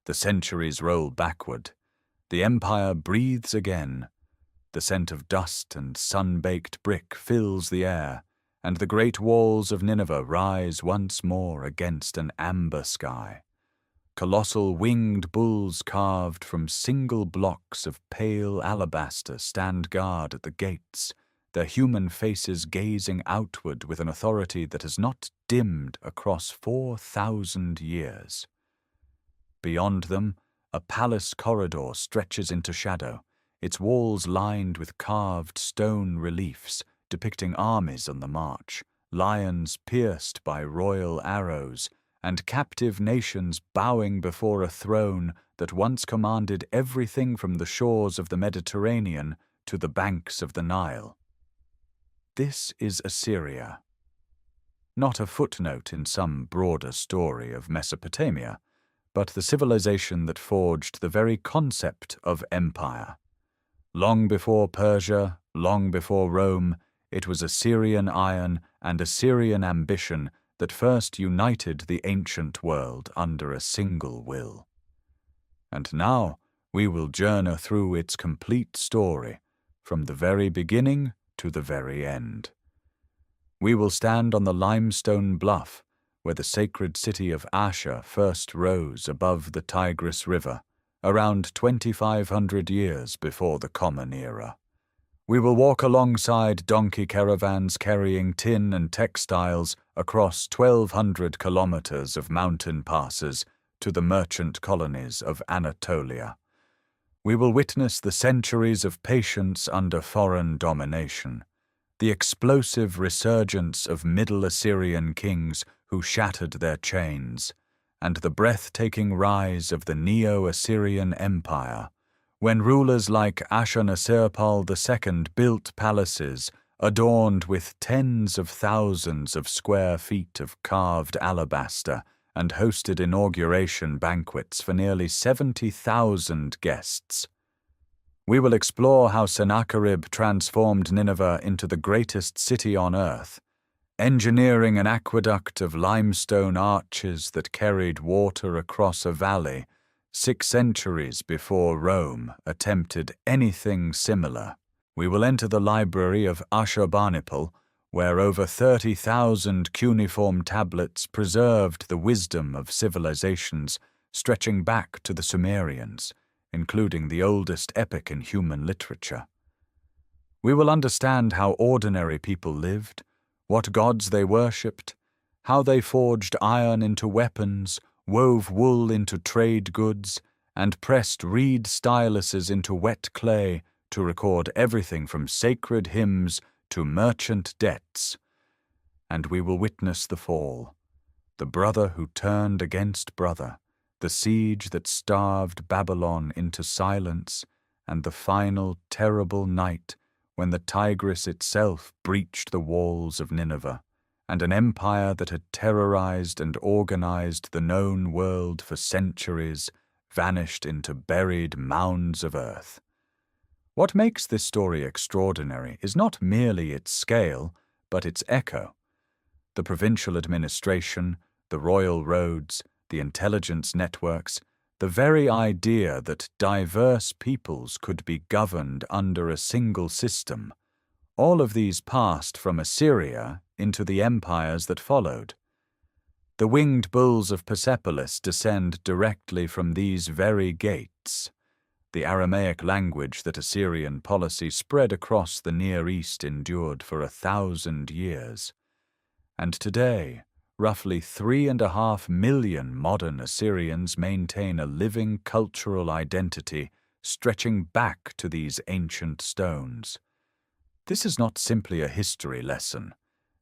The centuries roll backward. The empire breathes again. The scent of dust and sun-baked brick fills the air, and the great walls of Nineveh rise once more against an amber sky. Colossal winged bulls carved from single blocks of pale alabaster stand guard at the gates, their human faces gazing outward with an authority that has not dimmed across 4,000 years. Beyond them, a palace corridor stretches into shadow, its walls lined with carved stone reliefs depicting armies on the march, lions pierced by royal arrows, and captive nations bowing before a throne that once commanded everything from the shores of the Mediterranean to the banks of the Nile. This is Assyria. Not a footnote in some broader story of Mesopotamia, but the civilization that forged the very concept of empire. Long before Persia, long before Rome, it was Assyrian iron and Assyrian ambition that first united the ancient world under a single will. And now we will journey through its complete story, from the very beginning to the very end. We will stand on the limestone bluff where the sacred city of Ashur first rose above the Tigris River, around 2,500 years before the Common Era. We will walk alongside donkey caravans carrying tin and textiles across 1,200 kilometers of mountain passes to the merchant colonies of Anatolia. We will witness the centuries of patience under foreign domination, the explosive resurgence of Middle Assyrian kings who shattered their chains, and the breathtaking rise of the Neo-Assyrian Empire, when rulers like Ashurbanipal II built palaces adorned with tens of thousands of square feet of carved alabaster and hosted inauguration banquets for nearly 70,000 guests. We will explore how Sennacherib transformed Nineveh into the greatest city on earth, engineering an aqueduct of limestone arches that carried water across a valley 6 centuries before Rome attempted anything similar. We will enter the library of Ashurbanipal, where over 30,000 cuneiform tablets preserved the wisdom of civilizations stretching back to the Sumerians, including the oldest epic in human literature. We will understand how ordinary people lived, what gods they worshipped, how they forged iron into weapons, wove wool into trade goods, and pressed reed styluses into wet clay to record everything from sacred hymns to merchant debts. And we will witness the fall, the brother who turned against brother, the siege that starved Babylon into silence, and the final terrible night when the Tigris itself breached the walls of Nineveh, and an empire that had terrorized and organized the known world for centuries vanished into buried mounds of earth. What makes this story extraordinary is not merely its scale, but its echo. The provincial administration, the royal roads, the intelligence networks, the very idea that diverse peoples could be governed under a single system, all of these passed from Assyria into the empires that followed. The winged bulls of Persepolis descend directly from these very gates. The Aramaic language that Assyrian policy spread across the Near East endured for 1,000 years. And today, roughly 3.5 million modern Assyrians maintain a living cultural identity stretching back to these ancient stones. This is not simply a history lesson.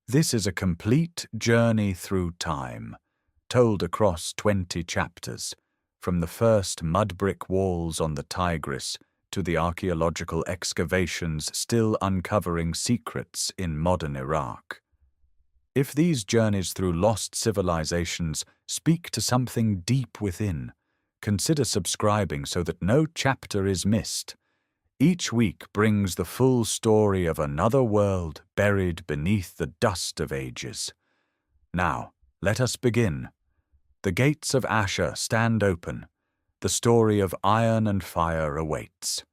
This is a complete journey through time, told across 20 chapters, from the first mud brick walls on the Tigris to the archaeological excavations still uncovering secrets in modern Iraq. If these journeys through lost civilizations speak to something deep within, consider subscribing so that no chapter is missed. Each week brings the full story of another world buried beneath the dust of ages. Now, let us begin. The gates of Ashur stand open. The story of iron and fire awaits.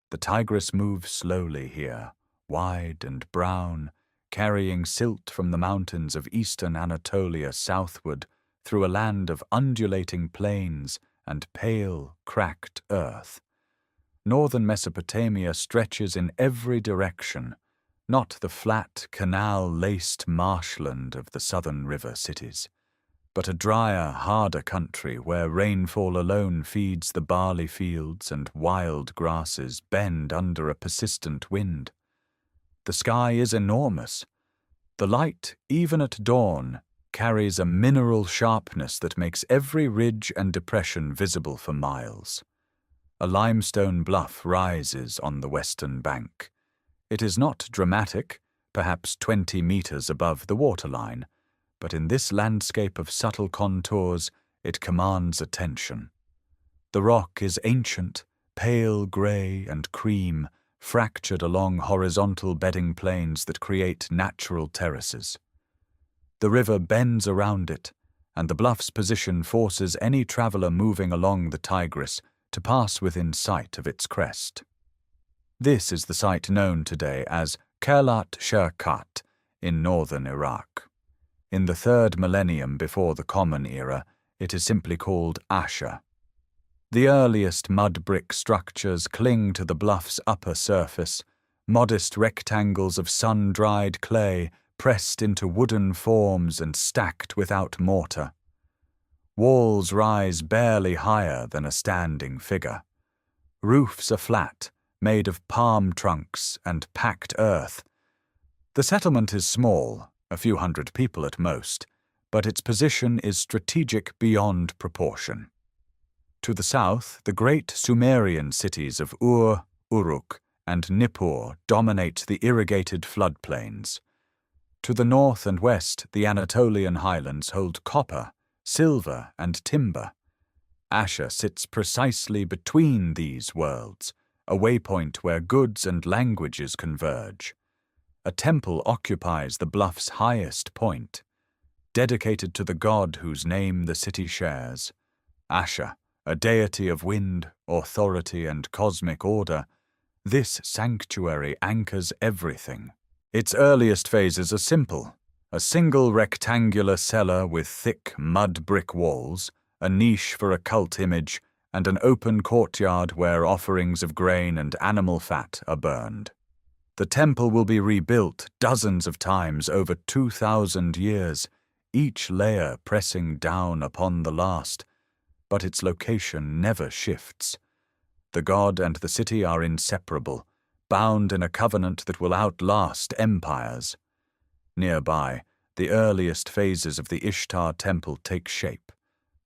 The Tigris moves slowly here, wide and brown, carrying silt from the mountains of eastern Anatolia southward through a land of undulating plains and pale, cracked earth. Northern Mesopotamia stretches in every direction, not the flat, canal-laced marshland of the southern river cities, but a drier, harder country where rainfall alone feeds the barley fields and wild grasses bend under a persistent wind. The sky is enormous. The light, even at dawn, carries a mineral sharpness that makes every ridge and depression visible for miles. A limestone bluff rises on the western bank. It is not dramatic, perhaps 20 meters above the waterline, but in this landscape of subtle contours, it commands attention. The rock is ancient, pale grey and cream, fractured along horizontal bedding planes that create natural terraces. The river bends around it, and the bluff's position forces any traveler moving along the Tigris to pass within sight of its crest. This is the site known today as Tiglath-Pileser in northern Iraq. In the 3rd millennium before the Common Era, it is simply called Ashur. The earliest mud brick structures cling to the bluff's upper surface, modest rectangles of sun-dried clay pressed into wooden forms and stacked without mortar. Walls rise barely higher than a standing figure. Roofs are flat, made of palm trunks and packed earth. The settlement is small, a few hundred people at most, but its position is strategic beyond proportion. To the south, the great Sumerian cities of Ur, Uruk, and Nippur dominate the irrigated floodplains. To the north and west, the Anatolian highlands hold copper, silver, and timber. Ashur sits precisely between these worlds, a waypoint where goods and languages converge. A temple occupies the bluff's highest point, dedicated to the god whose name the city shares. Ashur, a deity of wind, authority, and cosmic order, this sanctuary anchors everything. Its earliest phases are simple: a single rectangular cellar with thick mud brick walls, a niche for a cult image, and an open courtyard where offerings of grain and animal fat are burned. The temple will be rebuilt dozens of times over 2,000 years, each layer pressing down upon the last, but its location never shifts. The god and the city are inseparable, bound in a covenant that will outlast empires. Nearby, the earliest phases of the Ishtar temple take shape,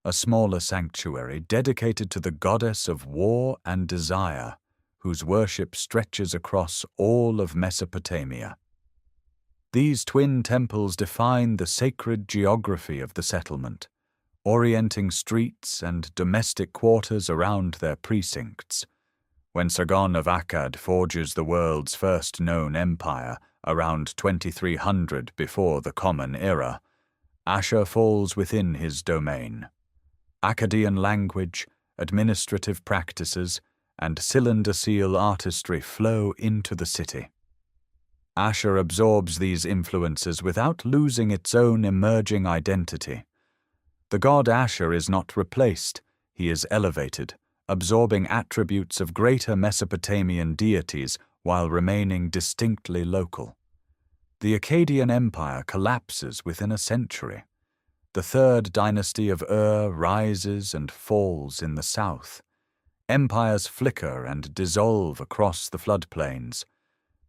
a smaller sanctuary dedicated to the goddess of war and desire, whose worship stretches across all of Mesopotamia. These twin temples define the sacred geography of the settlement, orienting streets and domestic quarters around their precincts. When Sargon of Akkad forges the world's first known empire around 2300 before the Common Era, Ashur falls within his domain. Akkadian language, administrative practices, and cylinder seal artistry flow into the city. Ashur absorbs these influences without losing its own emerging identity. The god Ashur is not replaced, he is elevated, absorbing attributes of greater Mesopotamian deities while remaining distinctly local. The Akkadian Empire collapses within a century. The 3rd dynasty of Ur rises and falls in the south. Empires flicker and dissolve across the floodplains,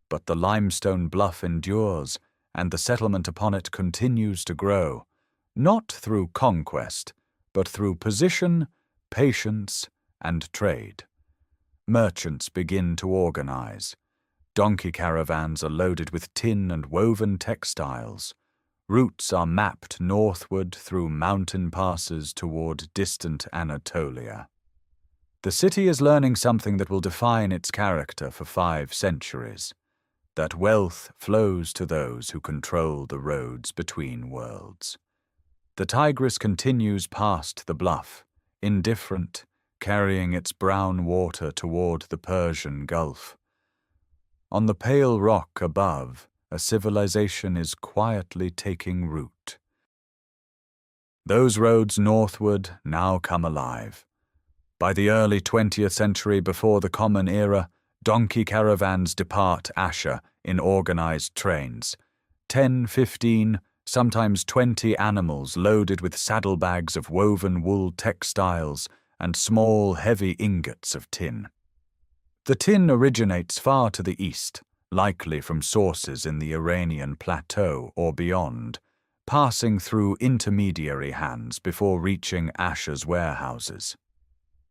but the limestone bluff endures, and the settlement upon it continues to grow, not through conquest, but through position, patience, and trade. Merchants begin to organize. Donkey caravans are loaded with tin and woven textiles. Routes are mapped northward through mountain passes toward distant Anatolia. The city is learning something that will define its character for 5 centuries, that wealth flows to those who control the roads between worlds. The Tigris continues past the bluff, indifferent, carrying its brown water toward the Persian Gulf. On the pale rock above, a civilization is quietly taking root. Those roads northward now come alive. By the early 20th century, before the Common Era, donkey caravans depart Ashur in organized trains. 10, 15, sometimes 20 animals loaded with saddlebags of woven wool textiles and small, heavy ingots of tin. The tin originates far to the east, likely from sources in the Iranian plateau or beyond, passing through intermediary hands before reaching Ashur's warehouses.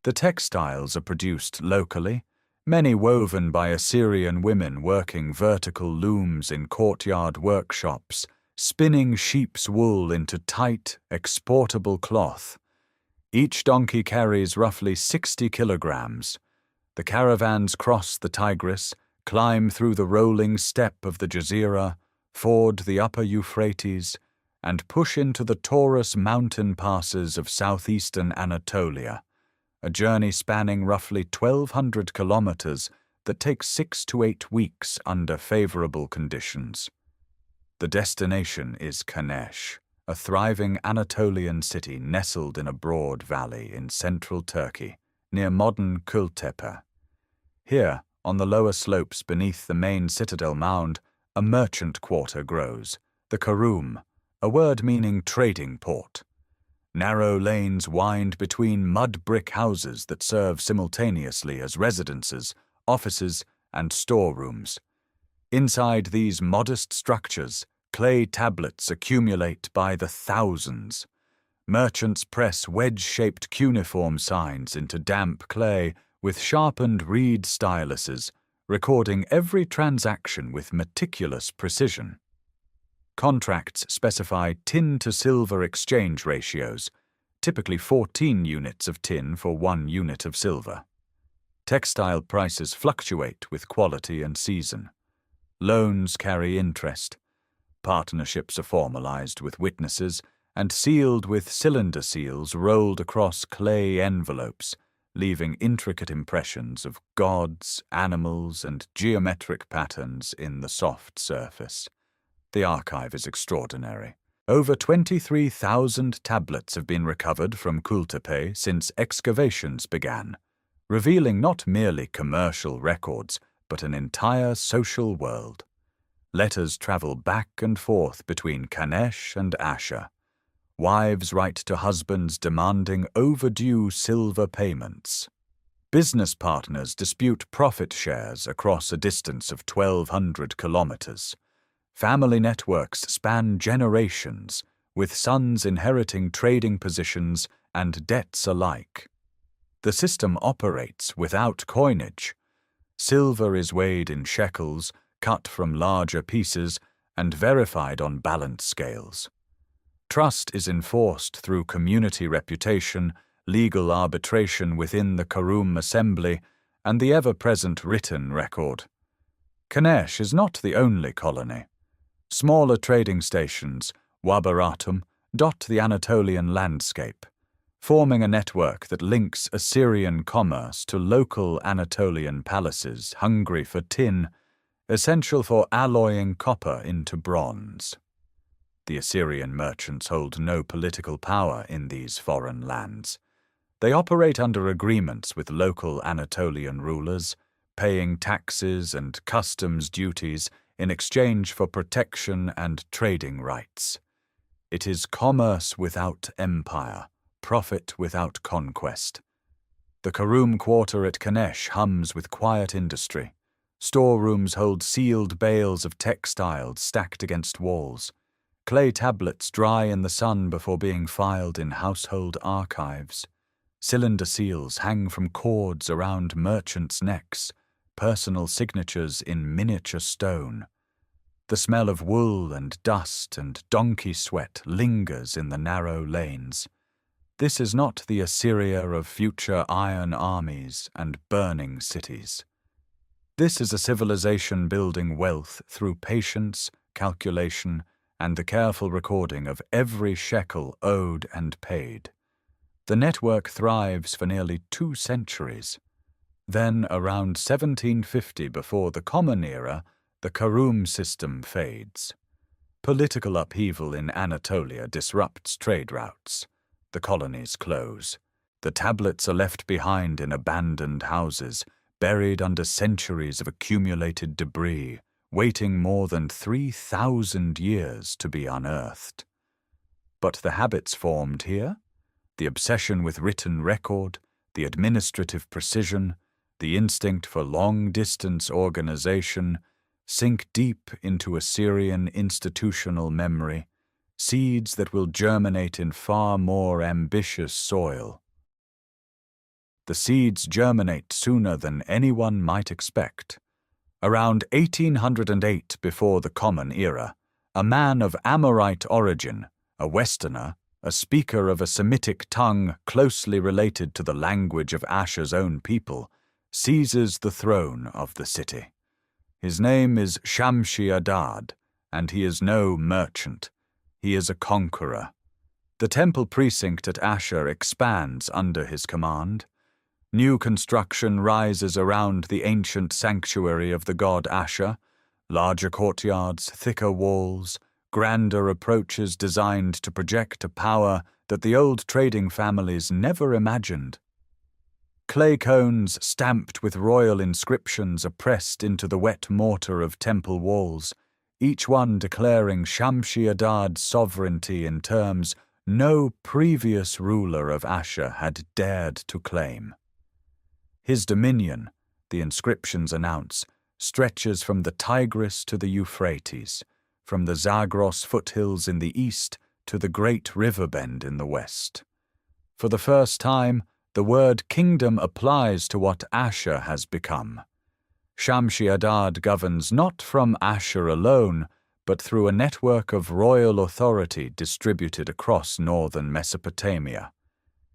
The textiles are produced locally, many woven by Assyrian women working vertical looms in courtyard workshops, spinning sheep's wool into tight, exportable cloth. Each donkey carries roughly 60 kilograms. The caravans cross the Tigris, climb through the rolling steppe of the Jazeera, ford the upper Euphrates, and push into the Taurus mountain passes of southeastern Anatolia, a journey spanning roughly 1,200 kilometers that takes 6 to 8 weeks under favorable conditions. The destination is Kanesh, a thriving Anatolian city nestled in a broad valley in central Turkey, near modern Kultepe. Here, on the lower slopes beneath the main citadel mound, a merchant quarter grows, the Karum, a word meaning trading port. Narrow lanes wind between mud brick houses that serve simultaneously as residences, offices, and storerooms. Inside these modest structures, clay tablets accumulate by the thousands. Merchants press wedge-shaped cuneiform signs into damp clay with sharpened reed styluses, recording every transaction with meticulous precision. Contracts specify tin-to-silver exchange ratios, typically 14 units of tin for 1 unit of silver. Textile prices fluctuate with quality and season. Loans carry interest. Partnerships are formalized with witnesses and sealed with cylinder seals rolled across clay envelopes, leaving intricate impressions of gods, animals, and geometric patterns in the soft surface. The archive is extraordinary. Over 23,000 tablets have been recovered from Kultepe since excavations began, revealing not merely commercial records, but an entire social world. Letters travel back and forth between Kanesh and Ashur. Wives write to husbands demanding overdue silver payments. Business partners dispute profit shares across a distance of 1,200 kilometers. Family networks span generations, with sons inheriting trading positions and debts alike. The system operates without coinage. Silver is weighed in shekels, cut from larger pieces, and verified on balance scales. Trust is enforced through community reputation, legal arbitration within the Karum assembly, and the ever-present written record. Kanesh is not the only colony. Smaller trading stations, Wabaratum, dot the Anatolian landscape, forming a network that links Assyrian commerce to local Anatolian palaces hungry for tin, essential for alloying copper into bronze. The Assyrian merchants hold no political power in these foreign lands. They operate under agreements with local Anatolian rulers, paying taxes and customs duties in exchange for protection and trading rights. It is commerce without empire, profit without conquest. The Karum quarter at Kanesh hums with quiet industry. Storerooms hold sealed bales of textiles stacked against walls. Clay tablets dry in the sun before being filed in household archives. Cylinder seals hang from cords around merchants' necks, personal signatures in miniature stone. The smell of wool and dust and donkey sweat lingers in the narrow lanes. This is not the Assyria of future iron armies and burning cities. This is a civilization building wealth through patience, calculation, and the careful recording of every shekel owed and paid. The network thrives for nearly 2 centuries. Then, around 1750 before the Common Era, the Karun system fades. Political upheaval in Anatolia disrupts trade routes. The colonies close. The tablets are left behind in abandoned houses, buried under centuries of accumulated debris, waiting more than 3,000 years to be unearthed. But the habits formed here, the obsession with written record, the administrative precision, the instinct for long-distance organization, sink deep into Assyrian institutional memory, seeds that will germinate in far more ambitious soil. The seeds germinate sooner than anyone might expect. Around 1808 before the Common Era, a man of Amorite origin, a Westerner, a speaker of a Semitic tongue closely related to the language of Ashur's own people, seizes the throne of the city. His name is Shamshi-Adad, and he is no merchant. He is a conqueror. The temple precinct at Ashur expands under his command. New construction rises around the ancient sanctuary of the god Ashur, larger courtyards, thicker walls, grander approaches designed to project a power that the old trading families never imagined. Clay cones stamped with royal inscriptions are pressed into the wet mortar of temple walls, each one declaring Shamshi-Adad's sovereignty in terms no previous ruler of Ashur had dared to claim. His dominion, the inscriptions announce, stretches from the Tigris to the Euphrates, from the Zagros foothills in the east to the great river bend in the west. For the first time, the word kingdom applies to what Ashur has become. Shamshi-Adad governs not from Ashur alone, but through a network of royal authority distributed across northern Mesopotamia.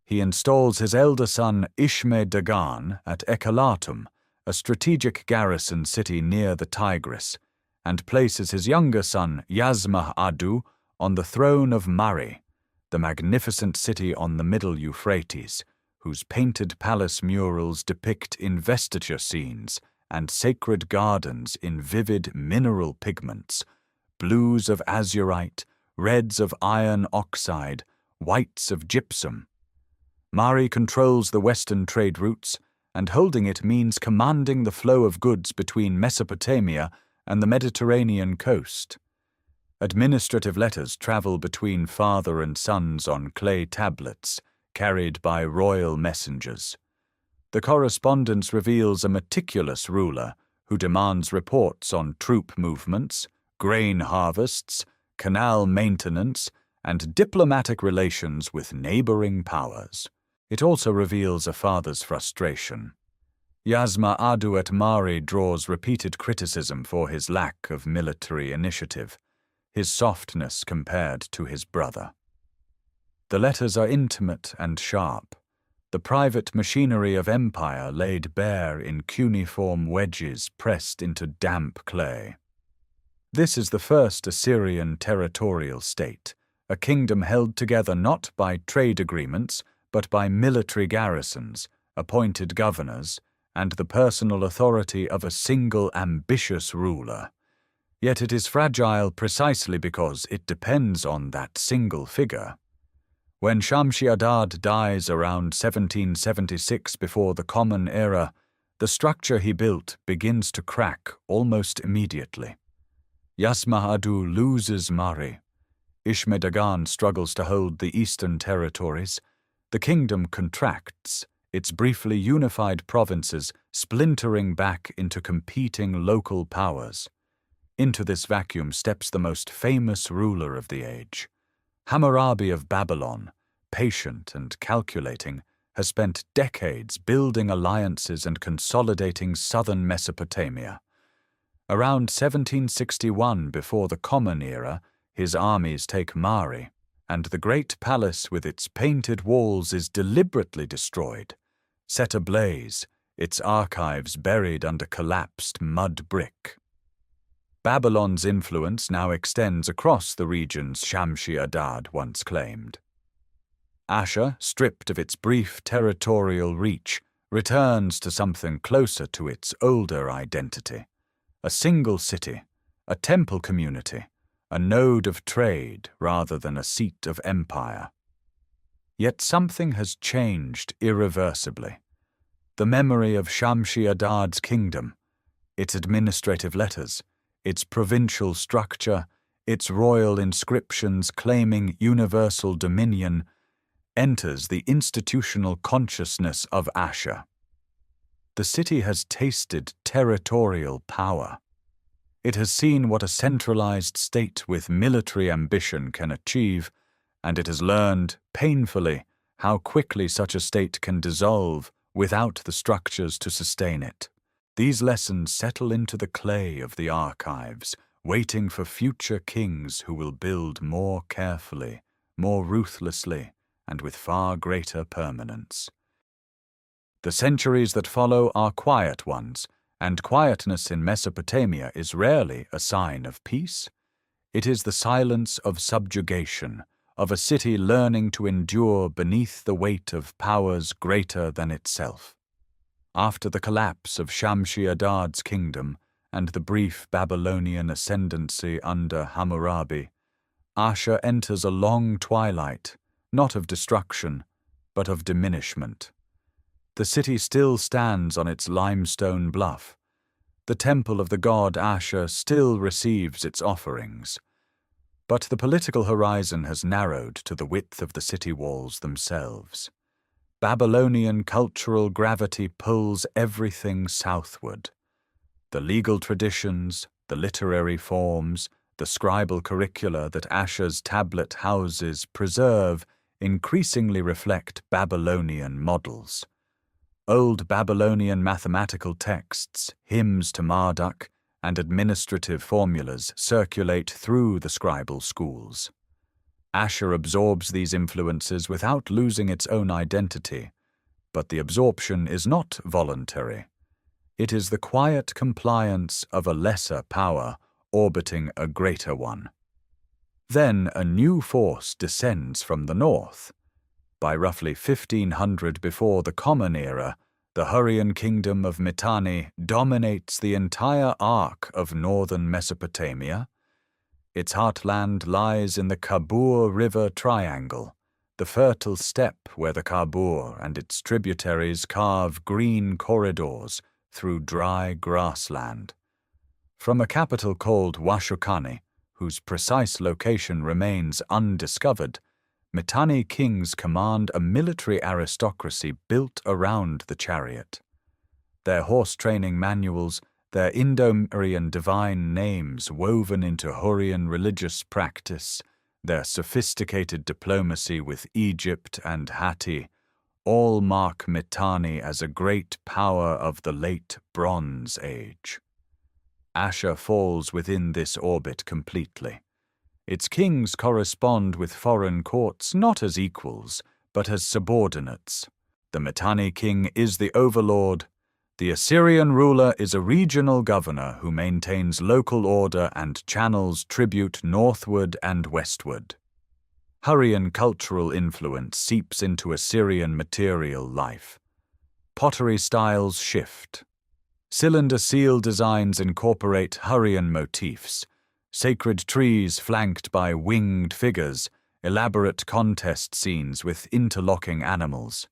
He installs his elder son Ishme-Dagan at Ekalatum, a strategic garrison city near the Tigris, and places his younger son Yazma-Adu on the throne of Mari, the magnificent city on the middle Euphrates, whose painted palace murals depict investiture scenes and sacred gardens in vivid mineral pigments, blues of azurite, reds of iron oxide, whites of gypsum. Mari controls the western trade routes, and holding it means commanding the flow of goods between Mesopotamia and the Mediterranean coast. Administrative letters travel between father and sons on clay tablets, carried by royal messengers. The correspondence reveals a meticulous ruler who demands reports on troop movements, grain harvests, canal maintenance, and diplomatic relations with neighboring powers. It also reveals a father's frustration. Yazma-Adu at Mari draws repeated criticism for his lack of military initiative, his softness compared to his brother. The letters are intimate and sharp, the private machinery of empire laid bare in cuneiform wedges pressed into damp clay. This is the first Assyrian territorial state, a kingdom held together not by trade agreements, but by military garrisons, appointed governors, and the personal authority of a single ambitious ruler. Yet it is fragile precisely because it depends on that single figure. When Shamshi-Adad dies around 1776 before the Common Era, the structure he built begins to crack almost immediately. Yazma-Adu loses Mari. Ishme-Dagan struggles to hold the eastern territories. The kingdom contracts, its briefly unified provinces splintering back into competing local powers. Into this vacuum steps the most famous ruler of the age. Hammurabi of Babylon, patient and calculating, has spent decades building alliances and consolidating southern Mesopotamia. Around 1761 before the Common Era, his armies take Mari, and the great palace with its painted walls is deliberately destroyed, set ablaze, its archives buried under collapsed mud brick. Babylon's influence now extends across the regions Shamshi-Adad once claimed. Ashur, stripped of its brief territorial reach, returns to something closer to its older identity. A single city, a temple community, a node of trade rather than a seat of empire. Yet something has changed irreversibly. The memory of Shamshi-Adad's kingdom, its administrative letters, its provincial structure, its royal inscriptions claiming universal dominion, enters the institutional consciousness of Ashur. The city has tasted territorial power. It has seen what a centralized state with military ambition can achieve, and it has learned, painfully, how quickly such a state can dissolve without the structures to sustain it. These lessons settle into the clay of the archives, waiting for future kings who will build more carefully, more ruthlessly, and with far greater permanence. The centuries that follow are quiet ones, and quietness in Mesopotamia is rarely a sign of peace. It is the silence of subjugation, of a city learning to endure beneath the weight of powers greater than itself. After the collapse of Shamshi-Adad's kingdom and the brief Babylonian ascendancy under Hammurabi, Ashur enters a long twilight, not of destruction, but of diminishment. The city still stands on its limestone bluff. The temple of the god Ashur still receives its offerings. But the political horizon has narrowed to the width of the city walls themselves. Babylonian cultural gravity pulls everything southward. The legal traditions, the literary forms, the scribal curricula that Ashur's tablet houses preserve increasingly reflect Babylonian models. Old Babylonian mathematical texts, hymns to Marduk, and administrative formulas circulate through the scribal schools. Ashur absorbs these influences without losing its own identity, but the absorption is not voluntary. It is the quiet compliance of a lesser power orbiting a greater one. Then a new force descends from the north. By roughly 1500 before the Common Era, the Hurrian kingdom of Mitanni dominates the entire arc of northern Mesopotamia. Its heartland lies in the Kabur River Triangle, the fertile steppe where the Kabur and its tributaries carve green corridors through dry grassland. From a capital called Washukani, whose precise location remains undiscovered, Mitanni kings command a military aristocracy built around the chariot. Their horse training manuals, their Indo-Aryan divine names woven into Hurrian religious practice, their sophisticated diplomacy with Egypt and Hatti, all mark Mitanni as a great power of the late Bronze Age. Ashur falls within this orbit completely. Its kings correspond with foreign courts not as equals, but as subordinates. The Mitanni king is the overlord. The Assyrian ruler is a regional governor who maintains local order and channels tribute northward and westward. Hurrian cultural influence seeps into Assyrian material life. Pottery styles shift. Cylinder seal designs incorporate Hurrian motifs. Sacred trees flanked by winged figures, elaborate contest scenes with interlocking animals.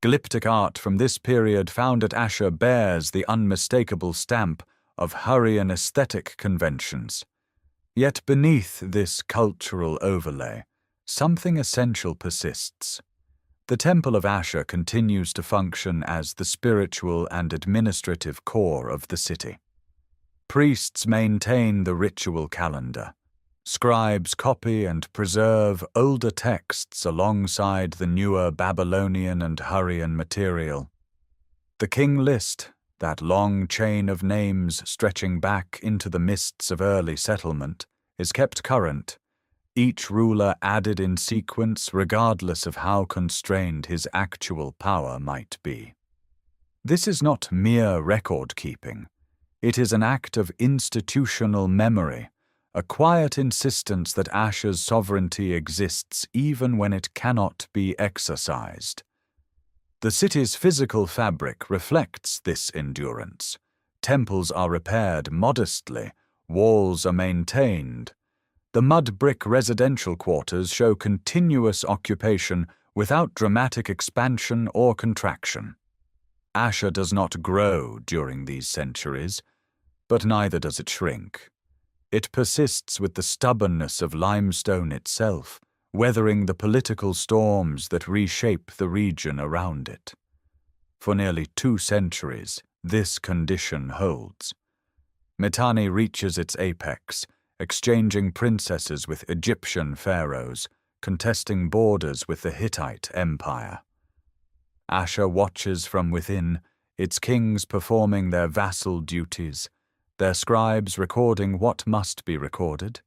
Glyptic art from this period found at Ashur bears the unmistakable stamp of Hurrian aesthetic conventions. Yet beneath this cultural overlay, something essential persists. The Temple of Ashur continues to function as the spiritual and administrative core of the city. Priests maintain the ritual calendar. Scribes copy and preserve older texts alongside the newer Babylonian and Hurrian material. The king list, that long chain of names stretching back into the mists of early settlement, is kept current, each ruler added in sequence regardless of how constrained his actual power might be. This is not mere record-keeping. It is an act of institutional memory, a quiet insistence that Ashur's sovereignty exists even when it cannot be exercised. The city's physical fabric reflects this endurance. Temples are repaired modestly, walls are maintained. The mud-brick residential quarters show continuous occupation without dramatic expansion or contraction. Ashur does not grow during these centuries, but neither does it shrink. It persists with the stubbornness of limestone itself, weathering the political storms that reshape the region around it. For nearly 2 centuries, this condition holds. Mitanni reaches its apex, exchanging princesses with Egyptian pharaohs, contesting borders with the Hittite Empire. Ashur watches from within, its kings performing their vassal duties, their scribes recording what must be recorded,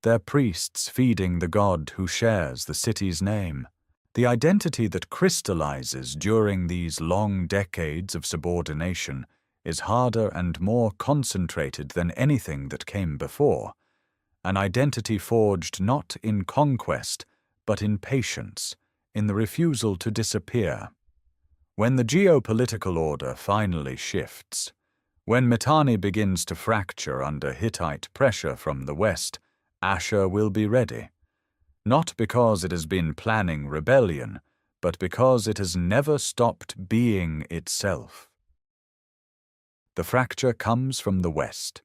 their priests feeding the god who shares the city's name. The identity that crystallizes during these long decades of subordination is harder and more concentrated than anything that came before, an identity forged not in conquest, but in patience, in the refusal to disappear. When the geopolitical order finally shifts, when Mitanni begins to fracture under Hittite pressure from the west, Ashur will be ready. Not because it has been planning rebellion, but because it has never stopped being itself. The fracture comes from the west.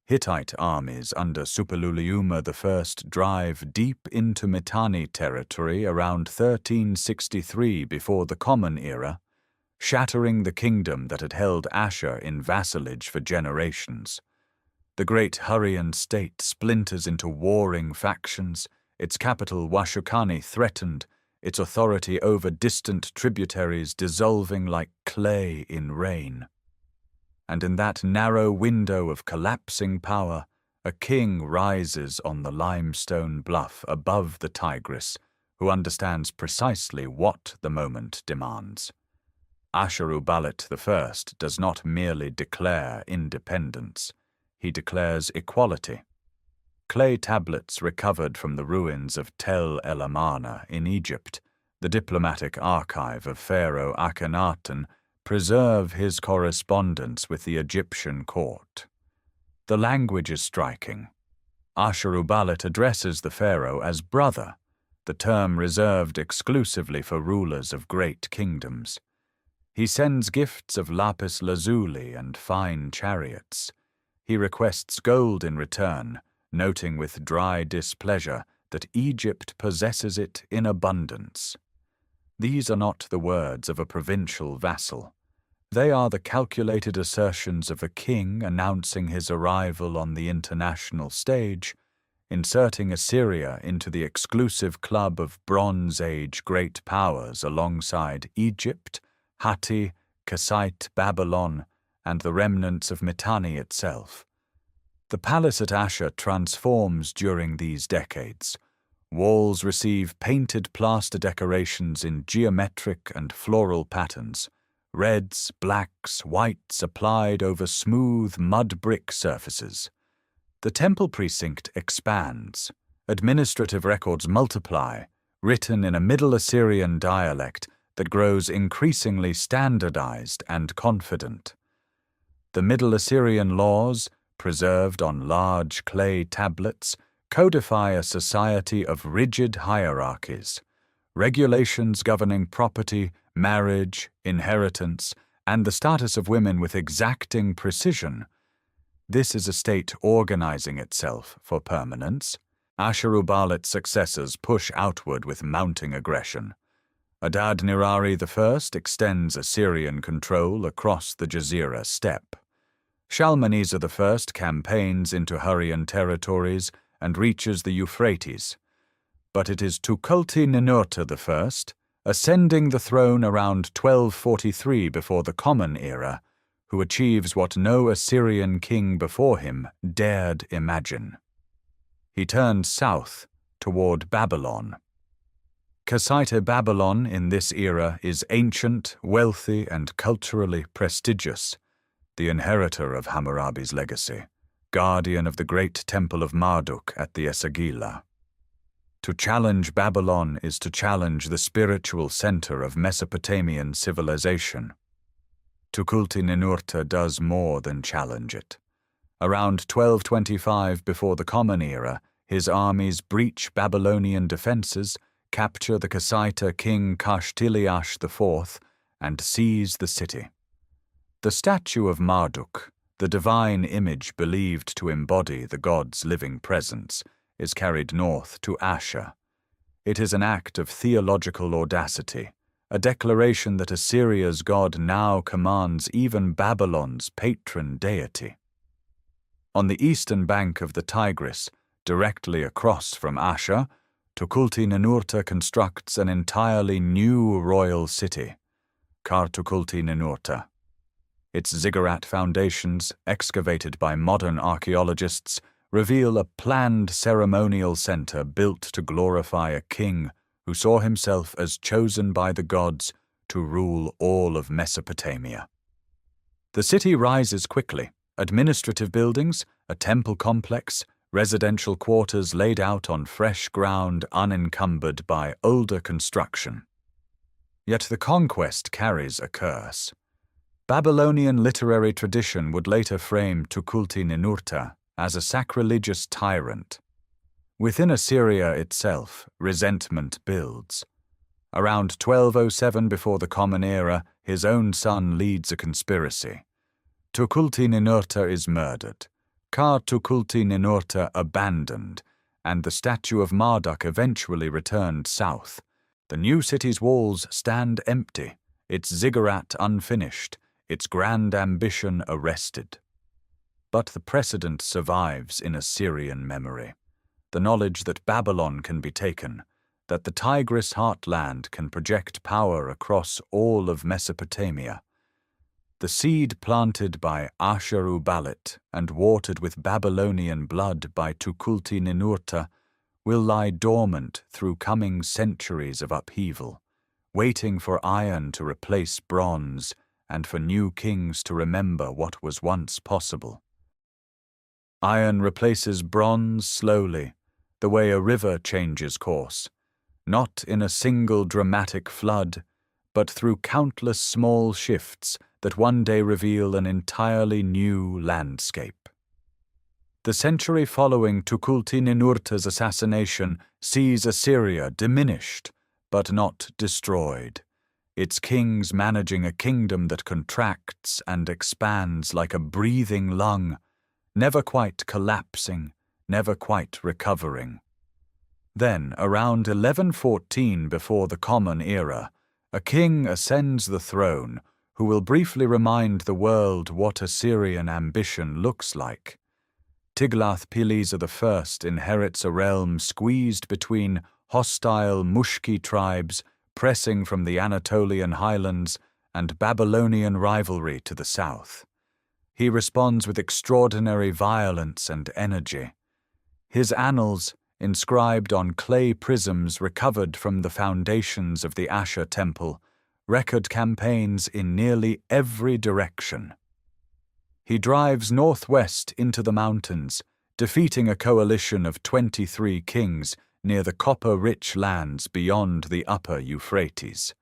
Hittite armies under Suppiluliuma I drive deep into Mitanni territory around 1363 before the Common Era, shattering the kingdom that had held Ashur in vassalage for generations. The great Hurrian state splinters into warring factions, its capital Washukani threatened, its authority over distant tributaries dissolving like clay in rain. And in that narrow window of collapsing power, a king rises on the limestone bluff above the Tigris, who understands precisely what the moment demands. Ashurbanipal I does not merely declare independence, he declares equality. Clay tablets recovered from the ruins of Tel El Amarna in Egypt, the diplomatic archive of Pharaoh Akhenaten, preserve his correspondence with the Egyptian court. The language is striking. Ashurbanipal addresses the pharaoh as brother, the term reserved exclusively for rulers of great kingdoms. He sends gifts of lapis lazuli and fine chariots. He requests gold in return, noting with dry displeasure that Egypt possesses it in abundance. These are not the words of a provincial vassal. They are the calculated assertions of a king announcing his arrival on the international stage, inserting Assyria into the exclusive club of Bronze Age great powers alongside Egypt, Hatti, Kassite, Babylon, and the remnants of Mitanni itself. The palace at Ashur transforms during these decades. Walls receive painted plaster decorations in geometric and floral patterns, reds, blacks, whites applied over smooth mud brick surfaces. The temple precinct expands. Administrative records multiply, written in a Middle Assyrian dialect that grows increasingly standardized and confident. The Middle Assyrian laws, preserved on large clay tablets, codify a society of rigid hierarchies, regulations governing property, marriage, inheritance, and the status of women with exacting precision. This is a state organizing itself for permanence. Ashurbanipal's successors push outward with mounting aggression. Adad-nirari I extends Assyrian control across the Jazira steppe. Shalmaneser I campaigns into Hurrian territories and reaches the Euphrates. But it is Tukulti-Ninurta I, ascending the throne around 1243 before the Common Era, who achieves what no Assyrian king before him dared imagine. He turns south toward Babylon. Kassite Babylon in this era is ancient, wealthy, and culturally prestigious, the inheritor of Hammurabi's legacy. guardian of the great temple of Marduk at the Esagila. To challenge Babylon is to challenge the spiritual center of Mesopotamian civilization. Tukulti-Ninurta does more than challenge it. Around 1225 before the Common Era, his armies breach Babylonian defenses, capture the Kassite king Kashtiliash IV, and seize the city. The statue of Marduk, the divine image believed to embody the god's living presence, is carried north to Ashur. It is an act of theological audacity, a declaration that Assyria's god now commands even Babylon's patron deity. On the eastern bank of the Tigris, directly across from Ashur, Tukulti-Ninurta constructs an entirely new royal city, Kar-Tukulti-Ninurta. Its ziggurat foundations, excavated by modern archaeologists, reveal a planned ceremonial center built to glorify a king who saw himself as chosen by the gods to rule all of Mesopotamia. The city rises quickly. Administrative buildings, a temple complex, residential quarters laid out on fresh ground unencumbered by older construction. Yet the conquest carries a curse. Babylonian literary tradition would later frame Tukulti-Ninurta as a sacrilegious tyrant. Within Assyria itself, resentment builds. Around 1207 before the Common Era, his own son leads a conspiracy. Tukulti-Ninurta is murdered, Kar-Tukulti-Ninurta abandoned, and the statue of Marduk eventually returned south. The new city's walls stand empty, its ziggurat unfinished, its grand ambition arrested. But the precedent survives in Assyrian memory. The knowledge that Babylon can be taken, that the Tigris heartland can project power across all of Mesopotamia. The seed planted by Ashurbanipal and watered with Babylonian blood by Tukulti-Ninurta will lie dormant through coming centuries of upheaval, waiting for iron to replace bronze and for new kings to remember what was once possible. Iron replaces bronze slowly, the way a river changes course, not in a single dramatic flood, but through countless small shifts that one day reveal an entirely new landscape. The century following Tukulti-Ninurta's assassination sees Assyria diminished, but not destroyed, its kings managing a kingdom that contracts and expands like a breathing lung, never quite collapsing, never quite recovering. Then, around 1114 before the Common Era, a king ascends the throne who will briefly remind the world what Assyrian ambition looks like. Tiglath-Pileser I inherits a realm squeezed between hostile Mushki tribes pressing from the Anatolian highlands and Babylonian rivalry to the south. He responds with extraordinary violence and energy. His annals, inscribed on clay prisms recovered from the foundations of the Ashur temple, record campaigns in nearly every direction. He drives northwest into the mountains, defeating a coalition of 23 kings near the copper-rich lands beyond the upper Euphrates.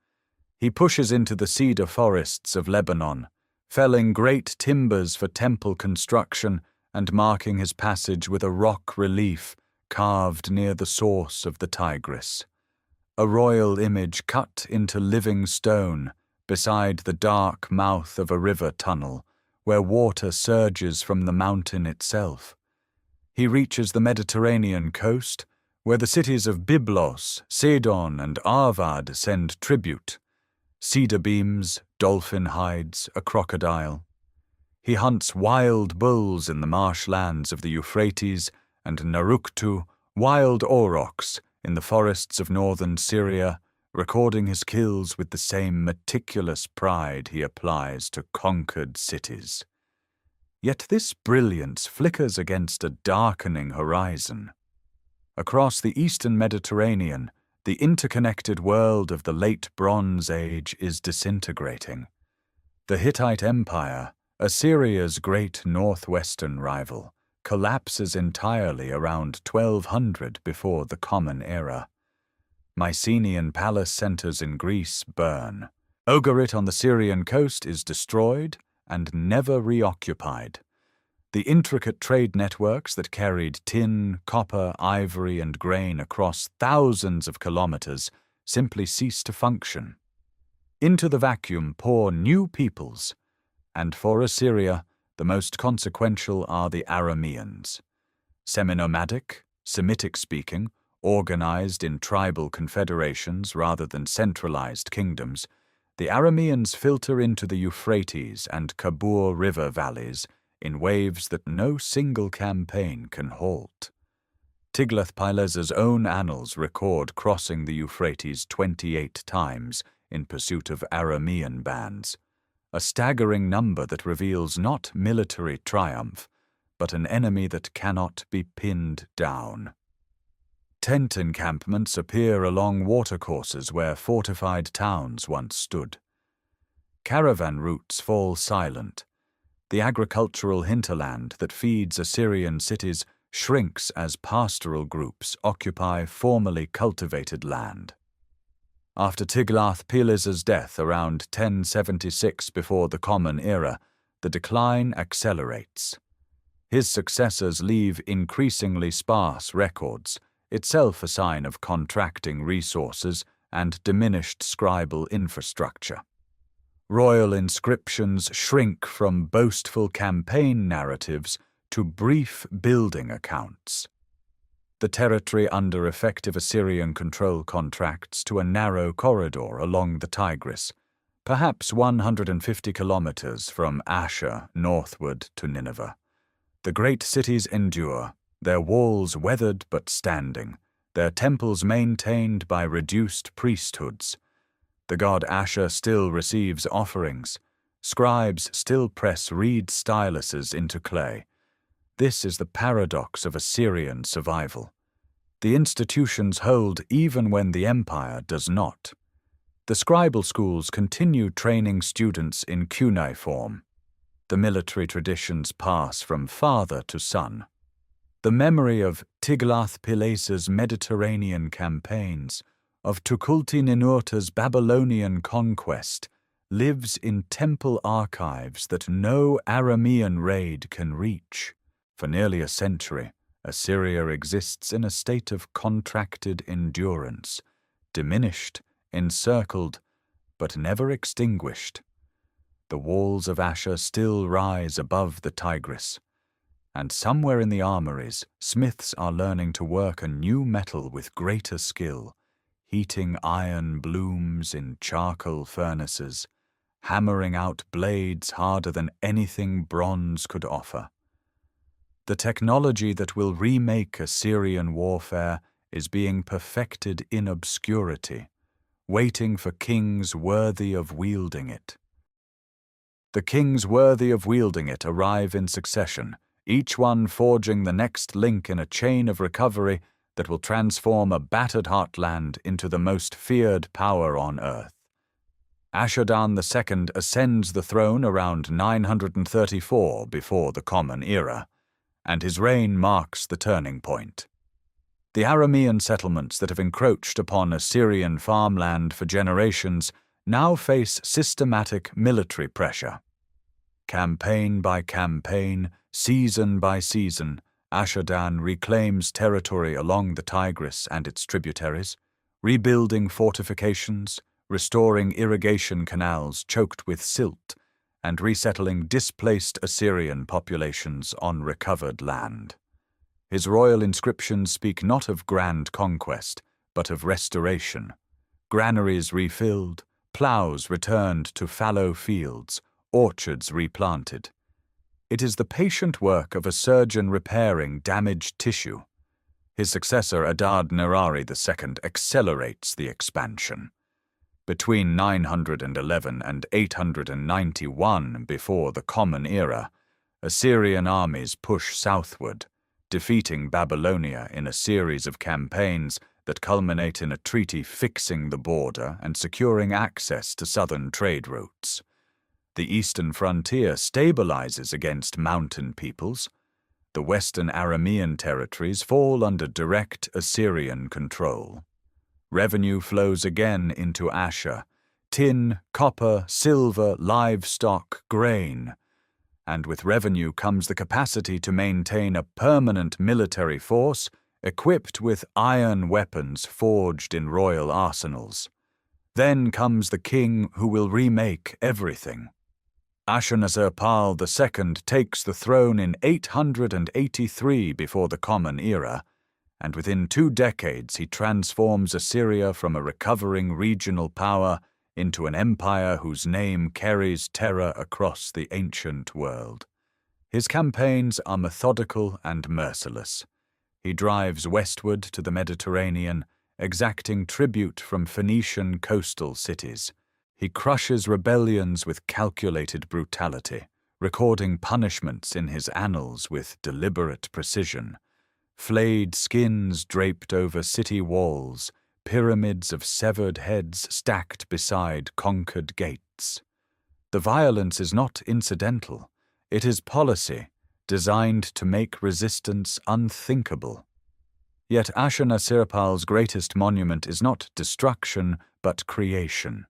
He pushes into the cedar forests of Lebanon, felling great timbers for temple construction and marking his passage with a rock relief carved near the source of the Tigris. A royal image cut into living stone beside the dark mouth of a river tunnel where water surges from the mountain itself. He reaches the Mediterranean coast, where the cities of Byblos, Sidon, and Arvad send tribute. Cedar beams, dolphin hides, a crocodile. He hunts wild bulls in the marshlands of the Euphrates and Naruktu, wild aurochs in the forests of northern Syria, recording his kills with the same meticulous pride he applies to conquered cities. Yet this brilliance flickers against a darkening horizon. Across the eastern Mediterranean, the interconnected world of the late Bronze Age is disintegrating. The Hittite Empire, Assyria's great northwestern rival, collapses entirely around 1200 before the Common Era. Mycenaean palace centers in Greece burn. Ogarit on the Syrian coast is destroyed and never reoccupied. The intricate trade networks that carried tin, copper, ivory, and grain across thousands of kilometers simply cease to function. Into the vacuum pour new peoples, and for Assyria, the most consequential are the Arameans. Semi-nomadic, Semitic-speaking, organized in tribal confederations rather than centralized kingdoms, the Arameans filter into the Euphrates and Kabul River valleys in waves that no single campaign can halt. Tiglath-Pileser's own annals record crossing the Euphrates 28 times in pursuit of Aramean bands, a staggering number that reveals not military triumph, but an enemy that cannot be pinned down. Tent encampments appear along watercourses where fortified towns once stood. Caravan routes fall silent. The agricultural hinterland that feeds Assyrian cities shrinks as pastoral groups occupy formerly cultivated land. After Tiglath-Pileser's death around 1076 before the Common Era, the decline accelerates. His successors leave increasingly sparse records, itself a sign of contracting resources and diminished scribal infrastructure. Royal inscriptions shrink from boastful campaign narratives to brief building accounts. The territory under effective Assyrian control contracts to a narrow corridor along the Tigris, perhaps 150 kilometers from Ashur northward to Nineveh. The great cities endure, their walls weathered but standing, their temples maintained by reduced priesthoods. The god Ashur still receives offerings. Scribes still press reed styluses into clay. This is the paradox of Assyrian survival. The institutions hold even when the empire does not. The scribal schools continue training students in cuneiform. The military traditions pass from father to son. The memory of Tiglath-Pileser's Mediterranean campaigns, of Tukulti-Ninurta's Babylonian conquest, lives in temple archives that no Aramean raid can reach. For nearly a century, Assyria exists in a state of contracted endurance, diminished, encircled, but never extinguished. The walls of Ashur still rise above the Tigris, and somewhere in the armories, smiths are learning to work a new metal with greater skill, heating iron blooms in charcoal furnaces, hammering out blades harder than anything bronze could offer. The technology that will remake Assyrian warfare is being perfected in obscurity, waiting for kings worthy of wielding it. The kings worthy of wielding it arrive in succession, each one forging the next link in a chain of recovery that will transform a battered heartland into the most feared power on earth. Ashurdan II ascends the throne around 934 before the Common Era, and his reign marks the turning point. The Aramean settlements that have encroached upon Assyrian farmland for generations now face systematic military pressure. Campaign by campaign, season by season, Ashurdan reclaims territory along the Tigris and its tributaries, rebuilding fortifications, restoring irrigation canals choked with silt, and resettling displaced Assyrian populations on recovered land. His royal inscriptions speak not of grand conquest, but of restoration. Granaries refilled, ploughs returned to fallow fields, orchards replanted. It is the patient work of a surgeon repairing damaged tissue. His successor Adad-Nirari II accelerates the expansion. Between 911 and 891 before the Common Era, Assyrian armies push southward, defeating Babylonia in a series of campaigns that culminate in a treaty fixing the border and securing access to southern trade routes. The eastern frontier stabilizes against mountain peoples. The western Aramean territories fall under direct Assyrian control. Revenue flows again into Ashur: tin, copper, silver, livestock, grain. And with revenue comes the capacity to maintain a permanent military force equipped with iron weapons forged in royal arsenals. Then comes the king who will remake everything. Ashurbanipal II takes the throne in 883 before the Common Era, and within 2 decades he transforms Assyria from a recovering regional power into an empire whose name carries terror across the ancient world. His campaigns are methodical and merciless. He drives westward to the Mediterranean, exacting tribute from Phoenician coastal cities. He crushes rebellions with calculated brutality, recording punishments in his annals with deliberate precision. Flayed skins draped over city walls, pyramids of severed heads stacked beside conquered gates. The violence is not incidental. It is policy, designed to make resistance unthinkable. Yet Ashurbanipal's greatest monument is not destruction, but creation.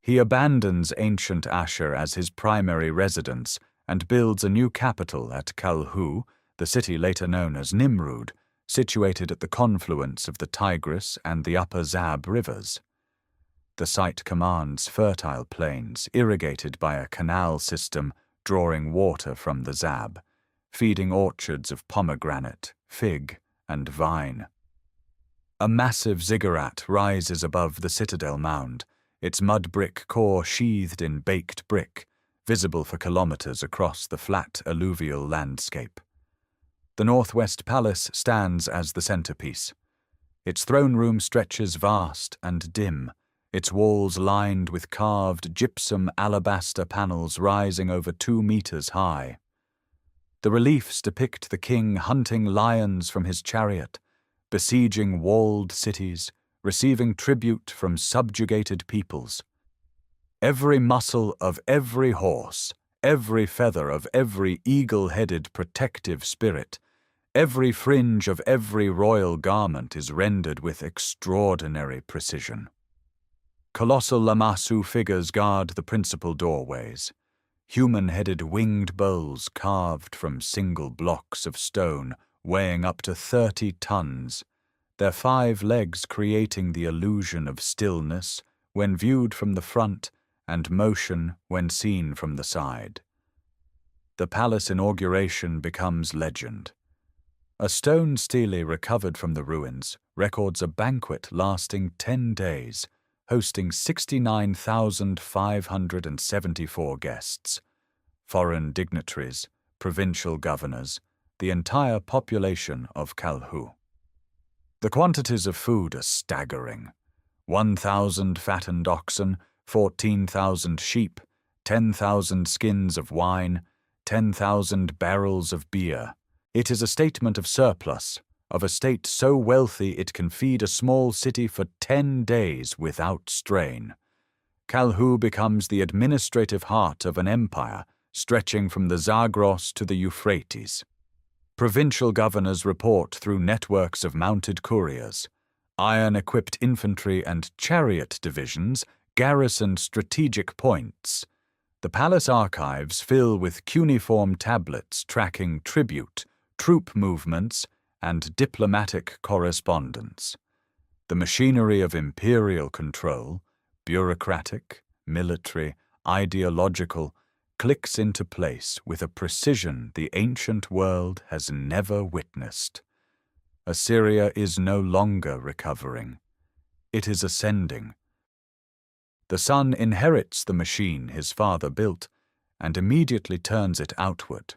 He abandons ancient Ashur as his primary residence and builds a new capital at Kalhu, the city later known as Nimrud, situated at the confluence of the Tigris and the upper Zab rivers. The site commands fertile plains irrigated by a canal system drawing water from the Zab, feeding orchards of pomegranate, fig, and vine. A massive ziggurat rises above the citadel mound, its mud brick core sheathed in baked brick, visible for kilometers across the flat alluvial landscape. The northwest palace stands as the centerpiece. Its throne room stretches vast and dim, its walls lined with carved gypsum alabaster panels rising over 2 meters high. The reliefs depict the king hunting lions from his chariot, besieging walled cities, receiving tribute from subjugated peoples. Every muscle of every horse, every feather of every eagle-headed protective spirit, every fringe of every royal garment is rendered with extraordinary precision. Colossal lamassu figures guard the principal doorways, human-headed winged bulls carved from single blocks of stone weighing up to 30 tons, their 5 legs creating the illusion of stillness when viewed from the front and motion when seen from the side. The palace inauguration becomes legend. A stone stele recovered from the ruins records a banquet lasting 10 days, hosting 69,574 guests, foreign dignitaries, provincial governors, the entire population of Kalhu. The quantities of food are staggering. 1,000 fattened oxen, 14,000 sheep, 10,000 skins of wine, 10,000 barrels of beer. It is a statement of surplus, of a state so wealthy it can feed a small city for 10 days without strain. Kalhu becomes the administrative heart of an empire stretching from the Zagros to the Euphrates. Provincial governors report through networks of mounted couriers. Iron-equipped infantry and chariot divisions garrison strategic points. The palace archives fill with cuneiform tablets tracking tribute, troop movements, and diplomatic correspondence. The machinery of imperial control, bureaucratic, military, ideological, clicks into place with a precision the ancient world has never witnessed. Assyria is no longer recovering. It is ascending. The son inherits the machine his father built and immediately turns it outward.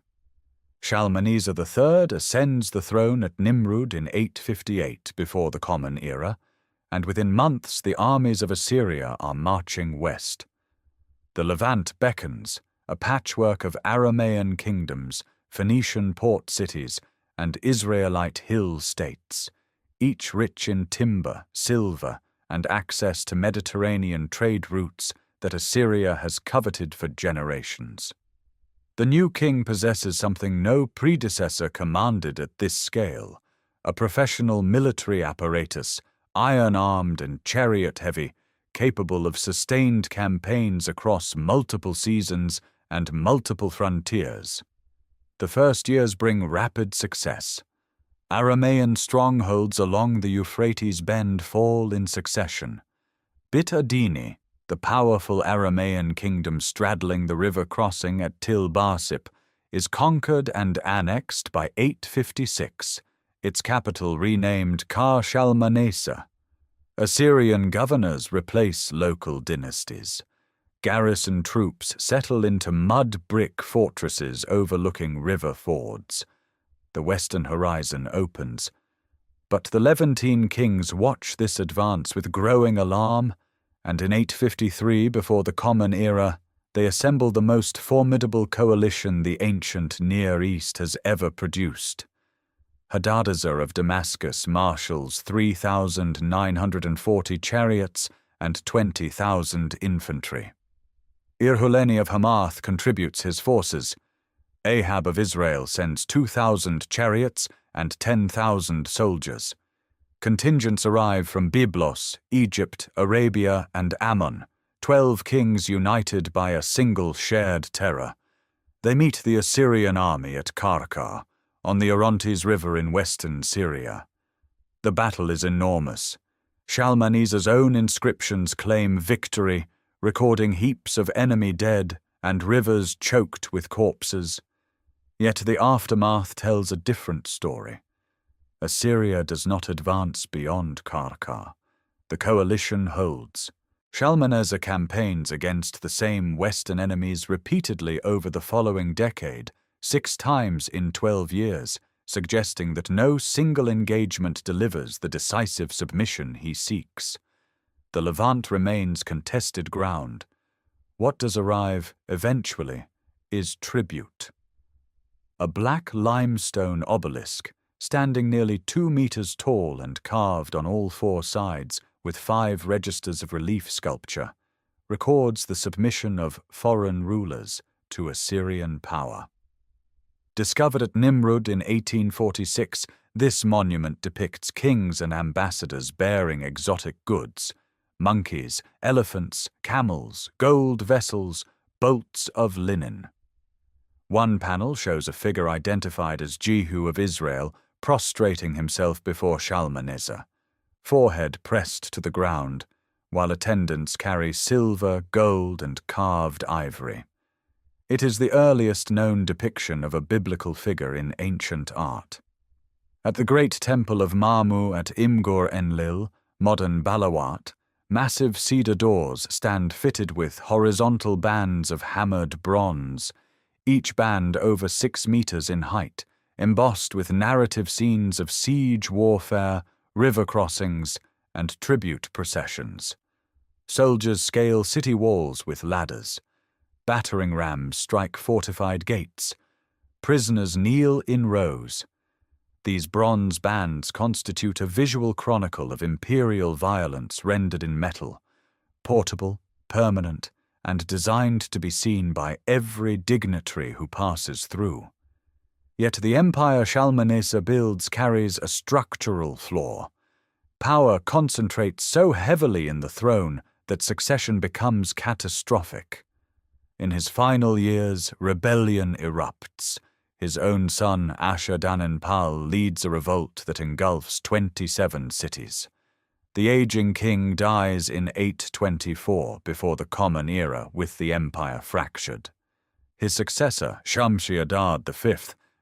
Shalmaneser III ascends the throne at Nimrud in 858 before the Common Era, and within months the armies of Assyria are marching west. The Levant beckons, a patchwork of Aramaean kingdoms, Phoenician port cities, and Israelite hill states, each rich in timber, silver, and access to Mediterranean trade routes that Assyria has coveted for generations. The new king possesses something no predecessor commanded at this scale: a professional military apparatus, iron-armed and chariot-heavy, capable of sustained campaigns across multiple seasons and multiple frontiers. The first years bring rapid success. Aramaean strongholds along the Euphrates bend fall in succession. Bit Adini, the powerful Aramaean kingdom straddling the river crossing at Til-Barsip, is conquered and annexed by 856, its capital renamed Kar-Shalmaneser. Assyrian governors replace local dynasties. Garrison troops settle into mud-brick fortresses overlooking river fords. The western horizon opens. But the Levantine kings watch this advance with growing alarm, and in 853, before the Common Era, they assemble the most formidable coalition the ancient Near East has ever produced. Hadadezer of Damascus marshals 3,940 chariots and 20,000 infantry. Irhuleni of Hamath contributes his forces. Ahab of Israel sends 2,000 chariots and 10,000 soldiers. Contingents arrive from Byblos, Egypt, Arabia, and Ammon, 12 kings united by a single shared terror. They meet the Assyrian army at Karkar, on the Orontes River in western Syria. The battle is enormous. Shalmaneser's own inscriptions claim victory, recording heaps of enemy dead and rivers choked with corpses. Yet the aftermath tells a different story. Assyria does not advance beyond Karkar. The coalition holds. Shalmaneser campaigns against the same western enemies repeatedly over the following decade, 6 times in 12 years, suggesting that no single engagement delivers the decisive submission he seeks. The Levant remains contested ground. What does arrive, eventually, is tribute. A black limestone obelisk, standing nearly 2 meters tall and carved on all 4 sides with 5 registers of relief sculpture, records the submission of foreign rulers to Assyrian power. Discovered at Nimrud in 1846, this monument depicts kings and ambassadors bearing exotic goods: monkeys, elephants, camels, gold vessels, bolts of linen. One panel shows a figure identified as Jehu of Israel prostrating himself before Shalmaneser, forehead pressed to the ground, while attendants carry silver, gold, and carved ivory. It is the earliest known depiction of a biblical figure in ancient art. At the great temple of Marmu at Imgur-Enlil, modern Balawat, massive cedar doors stand fitted with horizontal bands of hammered bronze, each band over 6 meters in height, embossed with narrative scenes of siege warfare, river crossings, and tribute processions. Soldiers scale city walls with ladders. Battering rams strike fortified gates. Prisoners kneel in rows. These bronze bands constitute a visual chronicle of imperial violence rendered in metal, portable, permanent, and designed to be seen by every dignitary who passes through. Yet the empire Shalmaneser builds carries a structural flaw. Power concentrates so heavily in the throne that succession becomes catastrophic. In his final years, rebellion erupts. His own son, Ashurbanipal, leads a revolt that engulfs 27 cities. The aging king dies in 824 before the Common Era, with the empire fractured. His successor, Shamshi-Adad V,